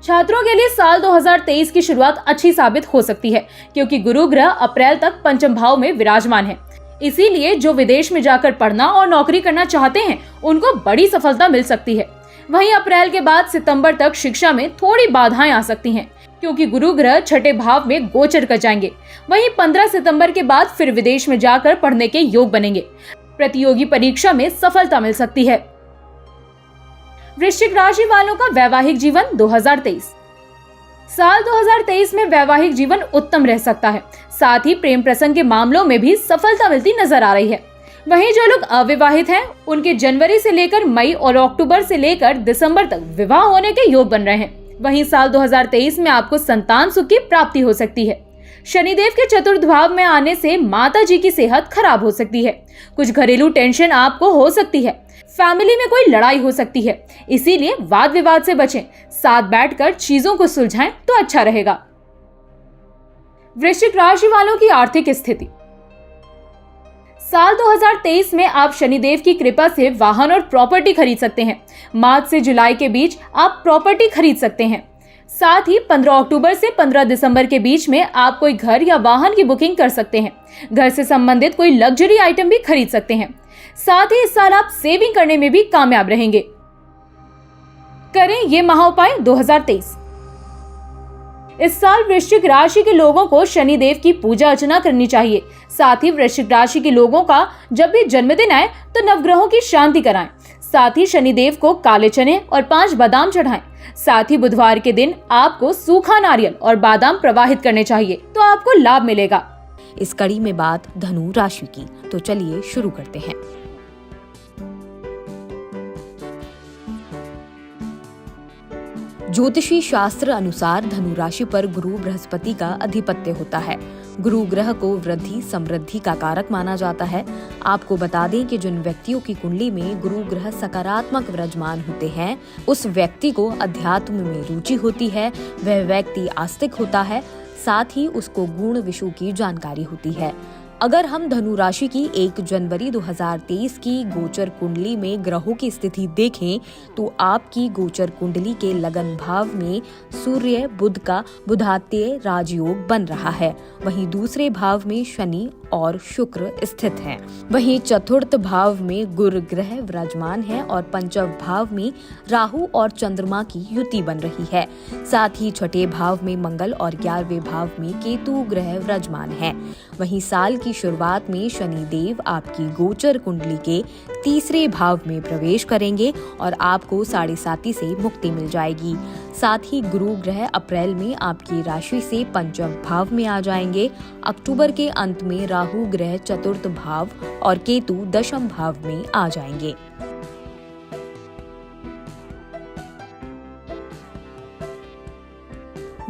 छात्रों के लिए साल 2023 की शुरुआत अच्छी साबित हो सकती है क्योंकि गुरु ग्रह अप्रैल तक पंचम भाव में विराजमान है। इसीलिए जो विदेश में जाकर पढ़ना और नौकरी करना चाहते हैं उनको बड़ी सफलता मिल सकती है। वहीं अप्रैल के बाद सितंबर तक शिक्षा में थोड़ी बाधाएं आ सकती हैं क्योंकि गुरु ग्रह छठे भाव में गोचर कर जाएंगे। वहीं 15 सितंबर के बाद फिर विदेश में जाकर पढ़ने के योग बनेंगे। प्रतियोगी परीक्षा में सफलता मिल सकती है। वृश्चिक राशि वालों का वैवाहिक जीवन 2023। साल 2023 में वैवाहिक जीवन उत्तम रह सकता है। साथ ही प्रेम प्रसंग के मामलों में भी सफलता मिलती नजर आ रही है। वहीं जो लोग अविवाहित हैं उनके जनवरी से लेकर मई और अक्टूबर से लेकर दिसंबर तक विवाह होने के योग बन रहे हैं। वहीं साल 2023 में आपको संतान सुख की प्राप्ति हो सकती है। शनिदेव के चतुर्थ भाव में आने से माता जी की सेहत खराब हो सकती है। कुछ घरेलू टेंशन आपको हो सकती है। फैमिली में कोई लड़ाई हो सकती है, इसीलिए वाद विवाद से बचें। साथ बैठकर चीजों को सुलझाएं तो अच्छा रहेगा। वृश्चिक राशि वालों की आर्थिक स्थिति। साल 2023 में आप शनिदेव की कृपा से वाहन और प्रॉपर्टी खरीद सकते हैं। मार्च से जुलाई के बीच आप प्रॉपर्टी खरीद सकते हैं। साथ ही 15 अक्टूबर से 15 दिसंबर के बीच में आप कोई घर या वाहन की बुकिंग कर सकते हैं। घर से संबंधित कोई लग्जरी आइटम भी खरीद सकते हैं। साथ ही इस साल आप सेविंग करने में भी कामयाब रहेंगे। करें ये महा उपाय 2023। इस साल वृश्चिक राशि के लोगों को शनिदेव की पूजा अर्चना करनी चाहिए। साथ ही वृश्चिक राशि के लोगों का जब भी जन्मदिन आए तो नवग्रहों की शांति कराएं। साथ ही शनिदेव को काले चने और 5 बादाम चढ़ाएं। साथ ही बुधवार के दिन आपको सूखा नारियल और बादाम प्रवाहित करने चाहिए तो आपको लाभ मिलेगा। इस कड़ी में बात धनु राशि की, तो चलिए शुरू करते हैं। ज्योतिषी शास्त्र अनुसार धनु राशि पर गुरु बृहस्पति का अधिपत्य होता है। गुरु ग्रह को वृद्धि समृद्धि का कारक माना जाता है। आपको बता दें कि जिन व्यक्तियों की कुंडली में गुरु ग्रह सकारात्मक विराजमान होते हैं, उस व्यक्ति को अध्यात्म में रुचि होती है, वह व्यक्ति आस्तिक होता है, साथ ही उसको गुण विषयों की जानकारी होती है। अगर हम धनु राशि की 1 जनवरी 2023 की गोचर कुंडली में ग्रहों की स्थिति देखें तो आपकी गोचर कुंडली के लगन भाव में सूर्य बुध का बुधात्य राजयोग बन रहा है। वहीं दूसरे भाव में शनि और शुक्र स्थित हैं। वहीं चतुर्थ भाव में गुरु ग्रह विराजमान है और पंचम भाव में राहु और चंद्रमा की युति बन रही है। साथ ही छठे भाव में मंगल और 11वें भाव में केतु ग्रह विराजमान है। वहीं साल की शुरुआत में शनि देव आपकी गोचर कुंडली के तीसरे भाव में प्रवेश करेंगे और आपको 7.5 से मुक्ति मिल जाएगी। साथ ही गुरु ग्रह अप्रैल में आपकी राशि से पंचम भाव में आ जाएंगे। अक्टूबर के अंत में राहु ग्रह चतुर्थ भाव और केतु दशम भाव में आ जाएंगे।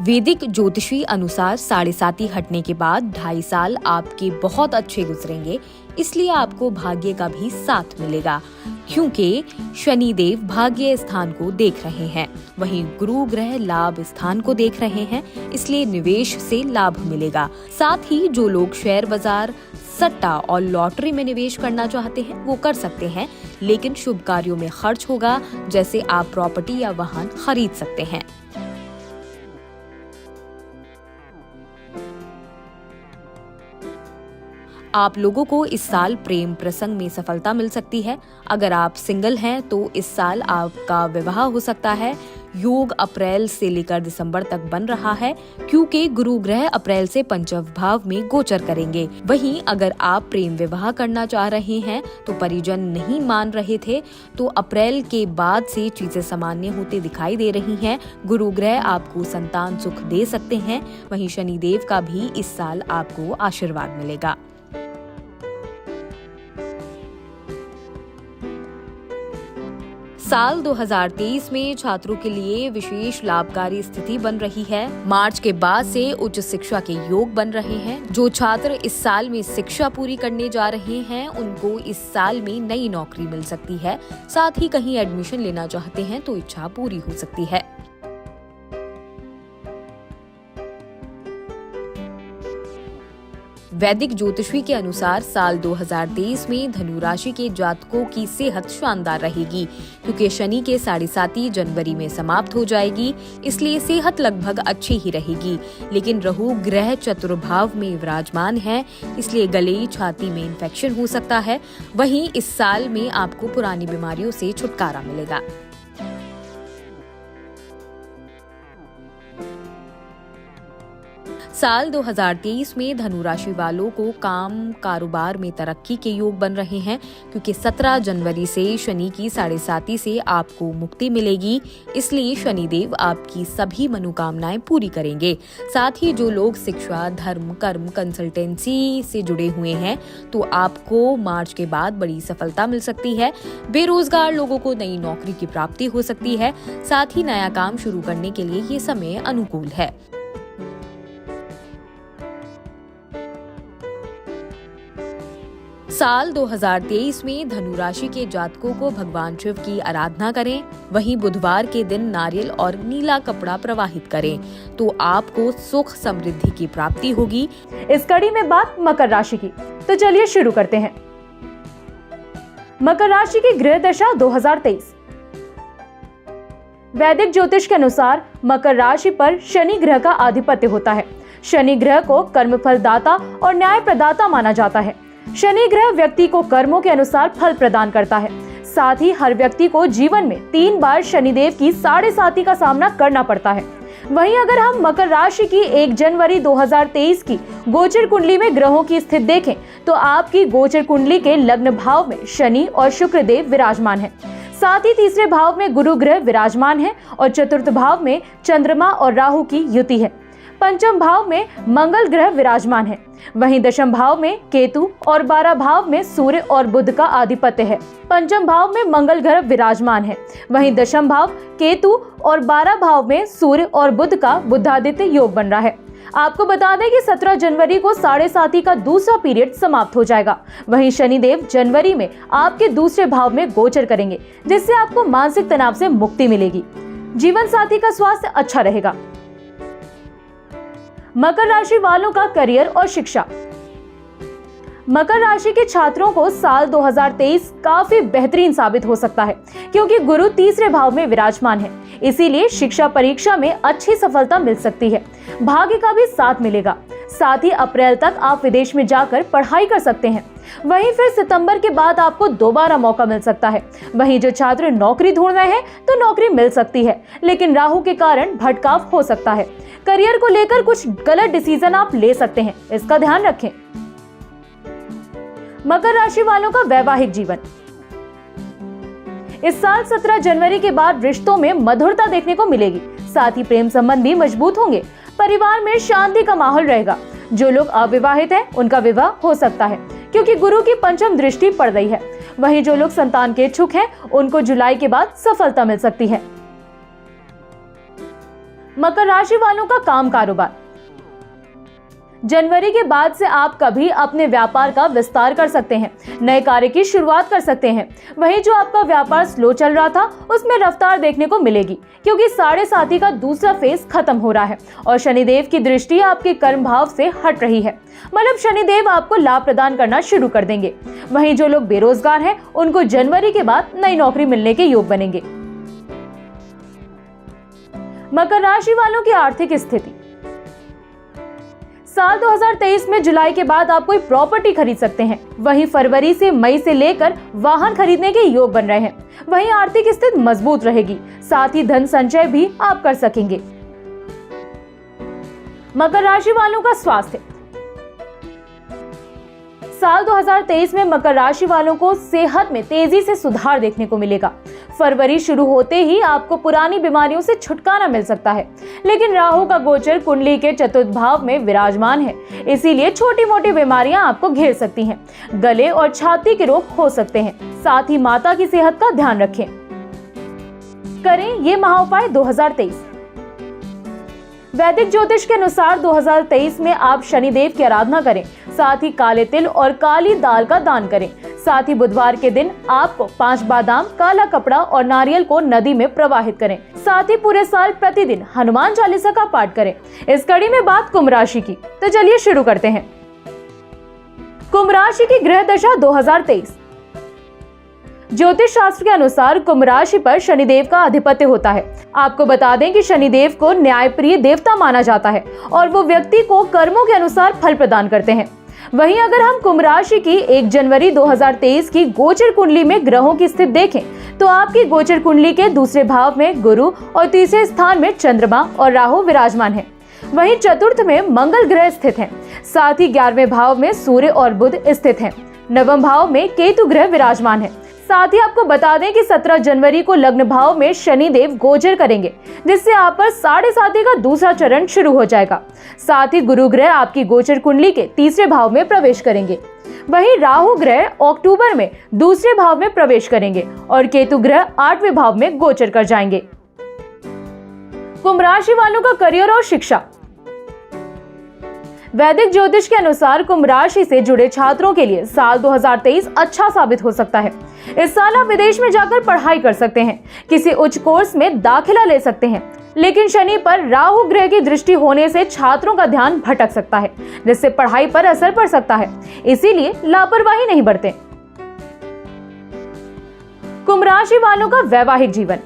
वैदिक ज्योतिषी अनुसार 7.5 हटने के बाद 2.5 साल आपके बहुत अच्छे गुजरेंगे, इसलिए आपको भाग्य का भी साथ मिलेगा क्योंकि शनि देव भाग्य स्थान को देख रहे हैं। वहीं गुरु ग्रह लाभ स्थान को देख रहे हैं, इसलिए निवेश से लाभ मिलेगा। साथ ही जो लोग शेयर बाजार, सट्टा और लॉटरी में निवेश करना चाहते हैं वो कर सकते हैं, लेकिन शुभ कार्यों में खर्च होगा, जैसे आप प्रॉपर्टी या वाहन खरीद सकते हैं। आप लोगों को इस साल प्रेम प्रसंग में सफलता मिल सकती है। अगर आप सिंगल हैं तो इस साल आपका विवाह हो सकता है। योग अप्रैल से लेकर दिसंबर तक बन रहा है क्योंकि गुरु ग्रह अप्रैल से पंचम भाव में गोचर करेंगे। वहीं अगर आप प्रेम विवाह करना चाह रहे हैं तो परिजन नहीं मान रहे थे, तो अप्रैल के बाद से चीजें सामान्य होते दिखाई दे रही हैं। गुरु ग्रह आपको संतान सुख दे सकते हैं। वहीं शनि देव का भी इस साल आपको आशीर्वाद मिलेगा। साल 2023 में छात्रों के लिए विशेष लाभकारी स्थिति बन रही है। मार्च के बाद से उच्च शिक्षा के योग बन रहे हैं। जो छात्र इस साल में शिक्षा पूरी करने जा रहे हैं उनको इस साल में नई नौकरी मिल सकती है। साथ ही कहीं एडमिशन लेना चाहते हैं तो इच्छा पूरी हो सकती है। वैदिक ज्योतिषी के अनुसार साल 2023 में धनु राशि के जातकों की सेहत शानदार रहेगी क्योंकि शनि के 7.5 जनवरी में समाप्त हो जाएगी, इसलिए सेहत लगभग अच्छी ही रहेगी। लेकिन राहु ग्रह चतुर्भाव में विराजमान है, इसलिए गले छाती में इन्फेक्शन हो सकता है। वहीं इस साल में आपको पुरानी बीमारियों से छुटकारा मिलेगा। साल 2023 में धनु राशि वालों को काम कारोबार में तरक्की के योग बन रहे हैं क्योंकि 17 जनवरी से शनि की 7.5 से आपको मुक्ति मिलेगी, इसलिए शनिदेव आपकी सभी मनोकामनाएं पूरी करेंगे। साथ ही जो लोग शिक्षा, धर्म, कर्म, कंसल्टेंसी से जुड़े हुए हैं तो आपको मार्च के बाद बड़ी सफलता मिल सकती है। बेरोजगार लोगों को नई नौकरी की प्राप्ति हो सकती है। साथ ही नया काम शुरू करने के लिए ये समय अनुकूल है। साल 2023 में धनु राशि के जातकों को भगवान शिव की आराधना करें। वहीं बुधवार के दिन नारियल और नीला कपड़ा प्रवाहित करें तो आपको सुख समृद्धि की प्राप्ति होगी। इस कड़ी में बात मकर राशि की, तो चलिए शुरू करते हैं। मकर राशि की ग्रह दशा 2023। वैदिक ज्योतिष के अनुसार मकर राशि पर शनि ग्रह का आधिपत्य होता है। शनि ग्रह को कर्मफल दाता और न्याय प्रदाता माना जाता है। शनि ग्रह व्यक्ति को कर्मों के अनुसार फल प्रदान करता है। साथ ही हर व्यक्ति को जीवन में 3 बार शनिदेव की 7.5 का सामना करना पड़ता है। वहीं अगर हम मकर राशि की 1 जनवरी 2023 की गोचर कुंडली में ग्रहों की स्थिति देखें तो आपकी गोचर कुंडली के लग्न भाव में शनि और शुक्र देव विराजमान है। साथ ही तीसरे भाव में गुरु ग्रह विराजमान है और चतुर्थ भाव में चंद्रमा और राहु की युति है। पंचम भाव में मंगल ग्रह विराजमान है। वहीं दशम भाव में केतु और 12 भाव में सूर्य और बुध का आधिपत्य है। पंचम भाव में मंगल ग्रह विराजमान है, वहीं दशम भाव केतु और 12 भाव में सूर्य और बुध का बुधादित्य योग बन रहा है। आपको बता दें कि 17 जनवरी को 7.5 का दूसरा पीरियड समाप्त हो जाएगा। वहीं शनिदेव जनवरी में आपके दूसरे भाव में गोचर करेंगे, जिससे आपको मानसिक तनाव से मुक्ति मिलेगी। जीवन साथी का स्वास्थ्य अच्छा रहेगा। मकर राशि वालों का करियर और शिक्षा। मकर राशि के छात्रों को साल 2023 काफी बेहतरीन साबित हो सकता है, क्योंकि गुरु तीसरे भाव में विराजमान है। इसीलिए शिक्षा परीक्षा में अच्छी सफलता मिल सकती है। भाग्य का भी साथ मिलेगा। साथ ही अप्रैल तक आप विदेश में जाकर पढ़ाई कर सकते हैं। वहीं फिर सितंबर के बाद आपको दोबारा मौका मिल सकता है। वहीं जो छात्र नौकरी ढूंढ रहे हैं तो नौकरी मिल सकती है, लेकिन राहु के कारण भटकाव हो सकता है। करियर को लेकर कुछ गलत डिसीजन आप ले सकते हैं, इसका ध्यान रखें। मकर राशि वालों का वैवाहिक जीवन। इस साल 17 जनवरी के बाद रिश्तों में मधुरता देखने को मिलेगी। साथ ही प्रेम संबंध भी मजबूत होंगे। परिवार में शांति का माहौल रहेगा। जो लोग अविवाहित हैं, उनका विवाह हो सकता है, क्योंकि गुरु की पंचम दृष्टि पड़ रही है। वहीं जो लोग संतान के इच्छुक हैं, उनको जुलाई के बाद सफलता मिल सकती है। मकर राशि वालों का काम कारोबार। जनवरी के बाद से आप कभी अपने व्यापार का विस्तार कर सकते हैं, नए कार्य की शुरुआत कर सकते हैं। वहीं जो आपका व्यापार स्लो चल रहा था, उसमें रफ्तार देखने को मिलेगी, क्योंकि 7.5 का दूसरा फेज खत्म हो रहा है और शनिदेव की दृष्टि आपके कर्म भाव से हट रही है। मतलब शनिदेव आपको लाभ प्रदान करना शुरू कर देंगे। वहीं जो लोग बेरोजगार हैं, उनको जनवरी के बाद नई नौकरी मिलने के योग बनेंगे। मकर राशि वालों की आर्थिक स्थिति। साल 2023 में जुलाई के बाद आप कोई प्रॉपर्टी खरीद सकते हैं। वहीं फरवरी से मई से लेकर वाहन खरीदने के योग बन रहे हैं। वहीं आर्थिक स्थिति मजबूत रहेगी। साथ ही धन संचय भी आप कर सकेंगे। मकर राशि वालों का स्वास्थ्य। साल 2023 में मकर राशि वालों को सेहत में तेजी से सुधार देखने को मिलेगा। फरवरी शुरू होते ही आपको पुरानी बीमारियों से छुटकारा मिल सकता है, लेकिन राहु का गोचर कुंडली के चतुर्थ भाव में विराजमान है। इसीलिए छोटी मोटी बीमारियां आपको घेर सकती हैं। गले और छाती के रोग हो सकते हैं। साथ ही माता की सेहत का ध्यान रखें। करें ये महाउपाय 2023। वैदिक ज्योतिष के अनुसार 2023 में आप शनिदेव की आराधना करें। साथ ही काले तिल और काली दाल का दान करें। साथ ही बुधवार के दिन आपको 5 बादाम, काला कपड़ा और नारियल को नदी में प्रवाहित करें। साथ ही पूरे साल प्रतिदिन हनुमान चालीसा का पाठ करें। इस कड़ी में बात कुंभ राशि की, तो चलिए शुरू करते हैं। कुंभ राशि की ग्रह दशा 2023। ज्योतिष शास्त्र के अनुसार कुंभ राशि पर शनिदेव का आधिपत्य होता है। आपको बता दें कि शनिदेव को न्यायप्रिय देवता माना जाता है और वो व्यक्ति को कर्मों के अनुसार फल प्रदान करते हैं। वहीं अगर हम कुंभ राशि की 1 जनवरी 2023 की गोचर कुंडली में ग्रहों की स्थिति देखें, तो आपकी गोचर कुंडली के दूसरे भाव में गुरु और तीसरे स्थान में चंद्रमा और राहु विराजमान है। वहीं चतुर्थ में मंगल ग्रह स्थित हैं। साथ ही 11वें भाव में सूर्य और बुध स्थित हैं। नवम भाव में केतु ग्रह विराजमान है। साथ ही आपको बता दें कि 17 जनवरी को लग्न भाव में शनिदेव गोचर करेंगे, जिससे आप पर 7.5 का दूसरा चरण शुरू हो जाएगा। साथ ही गुरु ग्रह आपकी गोचर कुंडली के तीसरे भाव में प्रवेश करेंगे। वहीं राहु ग्रह अक्टूबर में दूसरे भाव में प्रवेश करेंगे और केतु ग्रह 8वें भाव में गोचर कर जाएंगे। कुंभ राशि वालों का करियर और शिक्षा। वैदिक ज्योतिष के अनुसार कुंभ राशि से जुड़े छात्रों के लिए साल 2023 अच्छा साबित हो सकता है। इस साल आप विदेश में जाकर पढ़ाई कर सकते हैं, किसी उच्च कोर्स में दाखिला ले सकते हैं। लेकिन शनि पर राहु ग्रह की दृष्टि होने से छात्रों का ध्यान भटक सकता है, जिससे पढ़ाई पर असर पड़ सकता है। इसीलिए लापरवाही नहीं बरतें। कुंभ राशि वालों का वैवाहिक जीवन।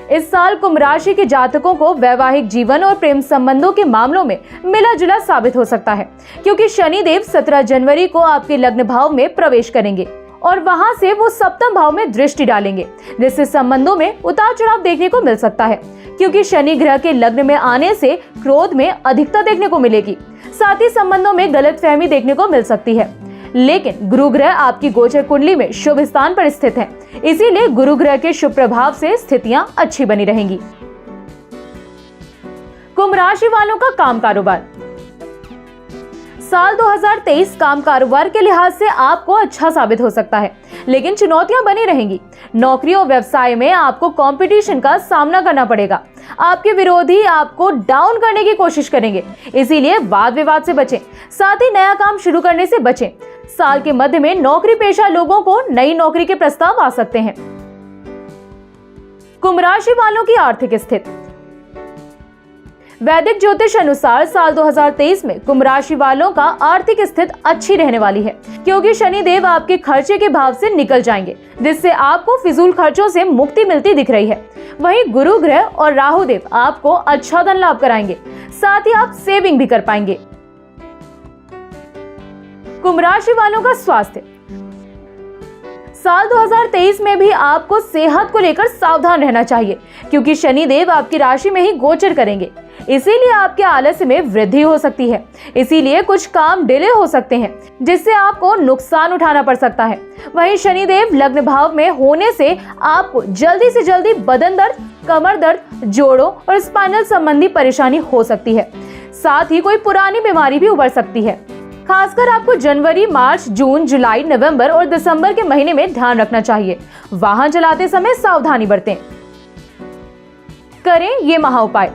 इस साल कुंभ राशि के जातकों को वैवाहिक जीवन और प्रेम संबंधों के मामलों में मिला जुला साबित हो सकता है, क्योंकि शनिदेव 17 जनवरी को आपके लग्न भाव में प्रवेश करेंगे और वहां से वो सप्तम भाव में दृष्टि डालेंगे, जिससे संबंधों में उतार चढ़ाव देखने को मिल सकता है। क्योंकि शनि ग्रह के लग्न में आने से क्रोध में अधिकता देखने को मिलेगी। साथ ही संबंधों में गलतफहमी देखने को मिल सकती है। लेकिन गुरु ग्रह आपकी गोचर कुंडली में शुभ स्थान पर स्थित है, इसीलिए गुरु ग्रह के शुभ प्रभाव से स्थितियां अच्छी बनी रहेंगी। कुंभ राशि वालों का काम कारोबार। साल 2023 काम कारोबार के लिहाज से आपको अच्छा साबित हो सकता है, लेकिन चुनौतियां बनी रहेंगी। नौकरी और व्यवसाय में आपको कंपटीशन का सामना करना पड़ेगा। आपके विरोधी आपको डाउन करने की कोशिश करेंगे, इसीलिए वाद विवाद से बचें। साथ ही नया काम शुरू करने से बचें। साल के मध्य में नौकरी पेशा लोगों को नई नौकरी के प्रस्ताव आ सकते हैं। कुंभ राशि वालों की आर्थिक स्थिति। वैदिक ज्योतिष अनुसार साल 2023 में कुंभ राशि वालों का आर्थिक स्थिति अच्छी रहने वाली है, क्योंकि शनि देव आपके खर्चे के भाव से निकल जाएंगे, जिससे आपको फिजूल खर्चों से मुक्ति मिलती दिख रही है। वहीं गुरु ग्रह और राहु देव आपको अच्छा धन लाभ कराएंगे, साथ ही आप सेविंग भी कर पाएंगे। कुंभ राशि वालों का स्वास्थ्य। साल 2023 में भी आपको सेहत को लेकर सावधान रहना चाहिए, क्योंकि शनि देव आपकी राशि में ही गोचर करेंगे। इसीलिए आपके आलस्य में वृद्धि हो सकती है। इसीलिए कुछ काम डिले हो सकते हैं, जिससे आपको नुकसान उठाना पड़ सकता है। वहीं शनि देव लग्न भाव में होने से आपको जल्दी से जल्दी बदन दर्द, कमर दर्द, जोड़ों और स्पाइनल संबंधी परेशानी हो सकती है। साथ ही कोई पुरानी बीमारी भी उभर सकती है। खासकर आपको जनवरी, मार्च, जून, जुलाई, नवंबर और दिसंबर के महीने में ध्यान रखना चाहिए। वाहन चलाते समय सावधानी बरतें। करें ये महा उपाय।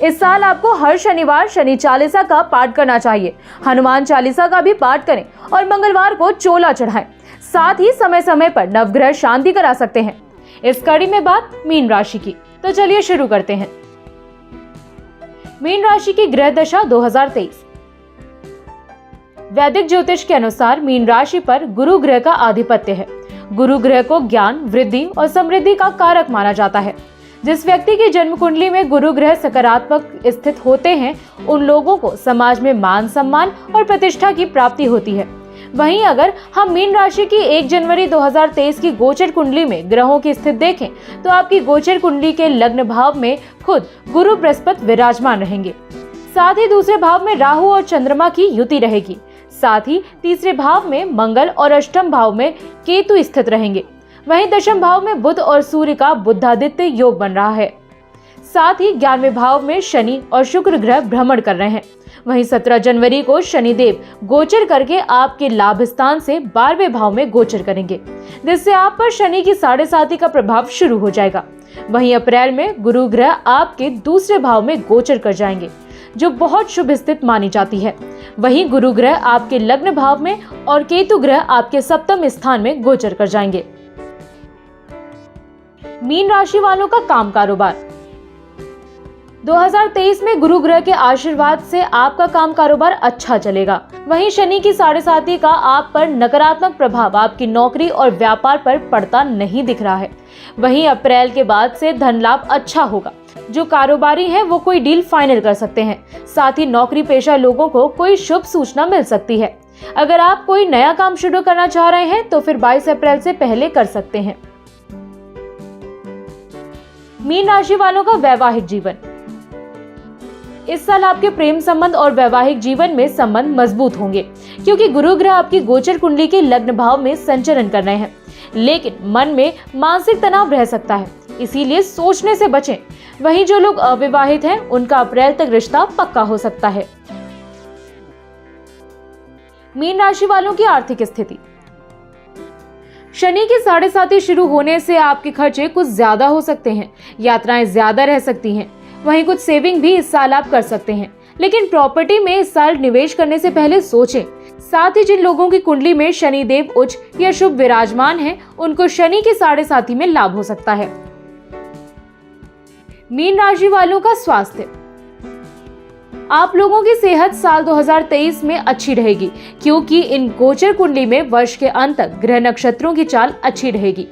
इस साल आपको हर शनिवार शनि चालीसा का पाठ करना चाहिए। हनुमान चालीसा का भी पाठ करें और मंगलवार को चोला चढ़ाएं। साथ ही समय समय पर नवग्रह शांति करा सकते हैं। इस कड़ी में बात मीन राशि की, तो चलिए शुरू करते हैं। मीन राशि की ग्रह दशा 2023। वैदिक ज्योतिष के अनुसार मीन राशि पर गुरु ग्रह का आधिपत्य है। गुरु ग्रह को ज्ञान, वृद्धि और समृद्धि का कारक माना जाता है। जिस व्यक्ति की जन्म कुंडली में गुरु ग्रह सकारात्मक स्थित होते हैं, उन लोगों को समाज में मान सम्मान और प्रतिष्ठा की प्राप्ति होती है। वहीं अगर हम मीन राशि की 1 जनवरी 2023 की गोचर कुंडली में ग्रहों की स्थिति देखें, तो आपकी गोचर कुंडली के लग्न भाव में खुद गुरु बृहस्पति विराजमान रहेंगे। साथ ही दूसरे भाव में राहु और चंद्रमा की युति रहेगी। साथ ही तीसरे भाव में मंगल और अष्टम भाव में केतु स्थित रहेंगे। वहीं दशम भाव में बुध और सूर्य का बुधादित्य योग बन रहा है। साथ ही 11वें भाव में शनि और शुक्र ग्रह भ्रमण कर रहे हैं। वहीं 17 जनवरी को शनिदेव गोचर करके आपके लाभ स्थान से 12वें भाव में गोचर करेंगे, जिससे आप पर शनि की 7.5 का प्रभाव शुरू हो जाएगा। वहीं अप्रैल में गुरु ग्रह आपके दूसरे भाव में गोचर कर जाएंगे, जो बहुत शुभ स्थिति मानी जाती है। वहीं गुरु ग्रह आपके लग्न भाव में और केतु ग्रह आपके सप्तम स्थान में गोचर कर जाएंगे। मीन राशि वालों का काम कारोबार। 2023 में गुरु ग्रह के आशीर्वाद से आपका काम कारोबार अच्छा चलेगा। वहीं शनि की 7.5 का आप पर नकारात्मक प्रभाव आपकी नौकरी और व्यापार पर पड़ता नहीं दिख रहा है। वहीं अप्रैल के बाद से धन लाभ अच्छा होगा। जो कारोबारी हैं वो कोई डील फाइनल कर सकते हैं। साथ ही नौकरी पेशा लोगों को कोई शुभ सूचना मिल सकती है। अगर आप कोई नया काम शुरू करना चाह रहे हैं तो फिर 22 अप्रैल से पहले कर सकते हैं। मीन राशि वालों का वैवाहिक जीवन। इस साल आपके प्रेम संबंध और वैवाहिक जीवन में संबंध मजबूत होंगे, क्योंकि गुरु ग्रह आपकी गोचर कुंडली के लग्न भाव में संचरण कर रहे हैं। लेकिन मन में मानसिक तनाव रह सकता है, इसीलिए सोचने से बचें। वहीं जो लोग अविवाहित हैं, उनका अप्रैल तक रिश्ता पक्का हो सकता है। मीन राशि वालों की आर्थिक स्थिति। शनि की 7.5 शुरू होने से आपके खर्चे कुछ ज्यादा हो सकते हैं। यात्राएं ज्यादा रह सकती हैं। वहीं कुछ सेविंग भी इस साल आप कर सकते हैं, लेकिन प्रॉपर्टी में इस साल निवेश करने से पहले सोचें। साथ ही जिन लोगों की कुंडली में शनि देव उच्च या शुभ विराजमान है, उनको शनि की 7.5 में लाभ हो सकता है। मीन राशि वालों का स्वास्थ्य। आप लोगों की सेहत साल 2023 में अच्छी रहेगी, क्योंकि इन गोचर कुंडली में वर्ष के अंत तक ग्रह नक्षत्रों की चाल अच्छी रहेगी।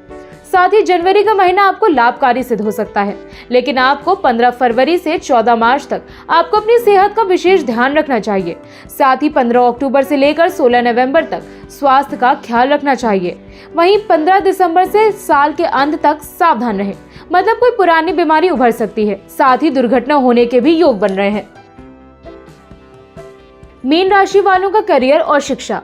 साथ ही जनवरी का महीना आपको लाभकारी सिद्ध हो सकता है, लेकिन आपको 15 फरवरी से 14 मार्च तक आपको अपनी सेहत का विशेष ध्यान रखना चाहिए। साथ ही 15 अक्टूबर से लेकर 16 नवंबर तक स्वास्थ्य का ख्याल रखना चाहिए। वहीं 15 दिसंबर से साल के अंत तक सावधान रहें, मतलब कोई पुरानी बीमारी उभर सकती है। साथ ही दुर्घटना होने के भी योग बन रहे हैं। मीन राशि वालों का करियर और शिक्षा।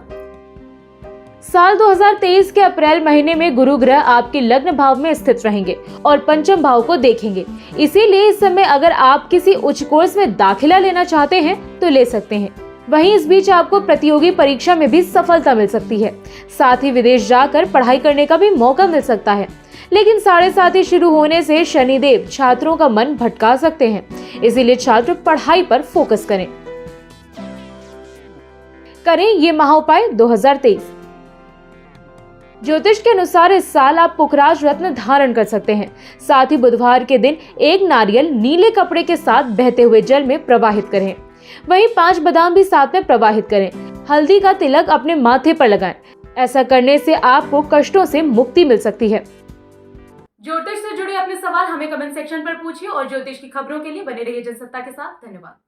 साल 2023 के अप्रैल महीने में गुरु ग्रह आपके लग्न भाव में स्थित रहेंगे और पंचम भाव को देखेंगे। इसीलिए इस समय अगर आप किसी उच्च कोर्स में दाखिला लेना चाहते हैं तो ले सकते हैं। वहीं इस बीच आपको प्रतियोगी परीक्षा में भी सफलता मिल सकती है। साथ ही विदेश जाकर पढ़ाई करने का भी मौका मिल सकता है। लेकिन 7:30 शुरू होने से शनिदेव छात्रों का मन भटका सकते हैं, इसीलिए छात्र पढ़ाई पर फोकस करें ये महाउपाय 2023। ज्योतिष के अनुसार इस साल आप पुखराज रत्न धारण कर सकते हैं। साथ ही बुधवार के दिन एक नारियल नीले कपड़े के साथ बहते हुए जल में प्रवाहित करें। वहीं 5 बादाम भी साथ में प्रवाहित करें। हल्दी का तिलक अपने माथे पर लगाएं। ऐसा करने से आपको कष्टों से मुक्ति मिल सकती है। ज्योतिष से जुड़े अपने सवाल हमें कमेंट सेक्शन पर पूछिए और ज्योतिष की खबरों के लिए बने रहिए जनसत्ता के साथ। धन्यवाद।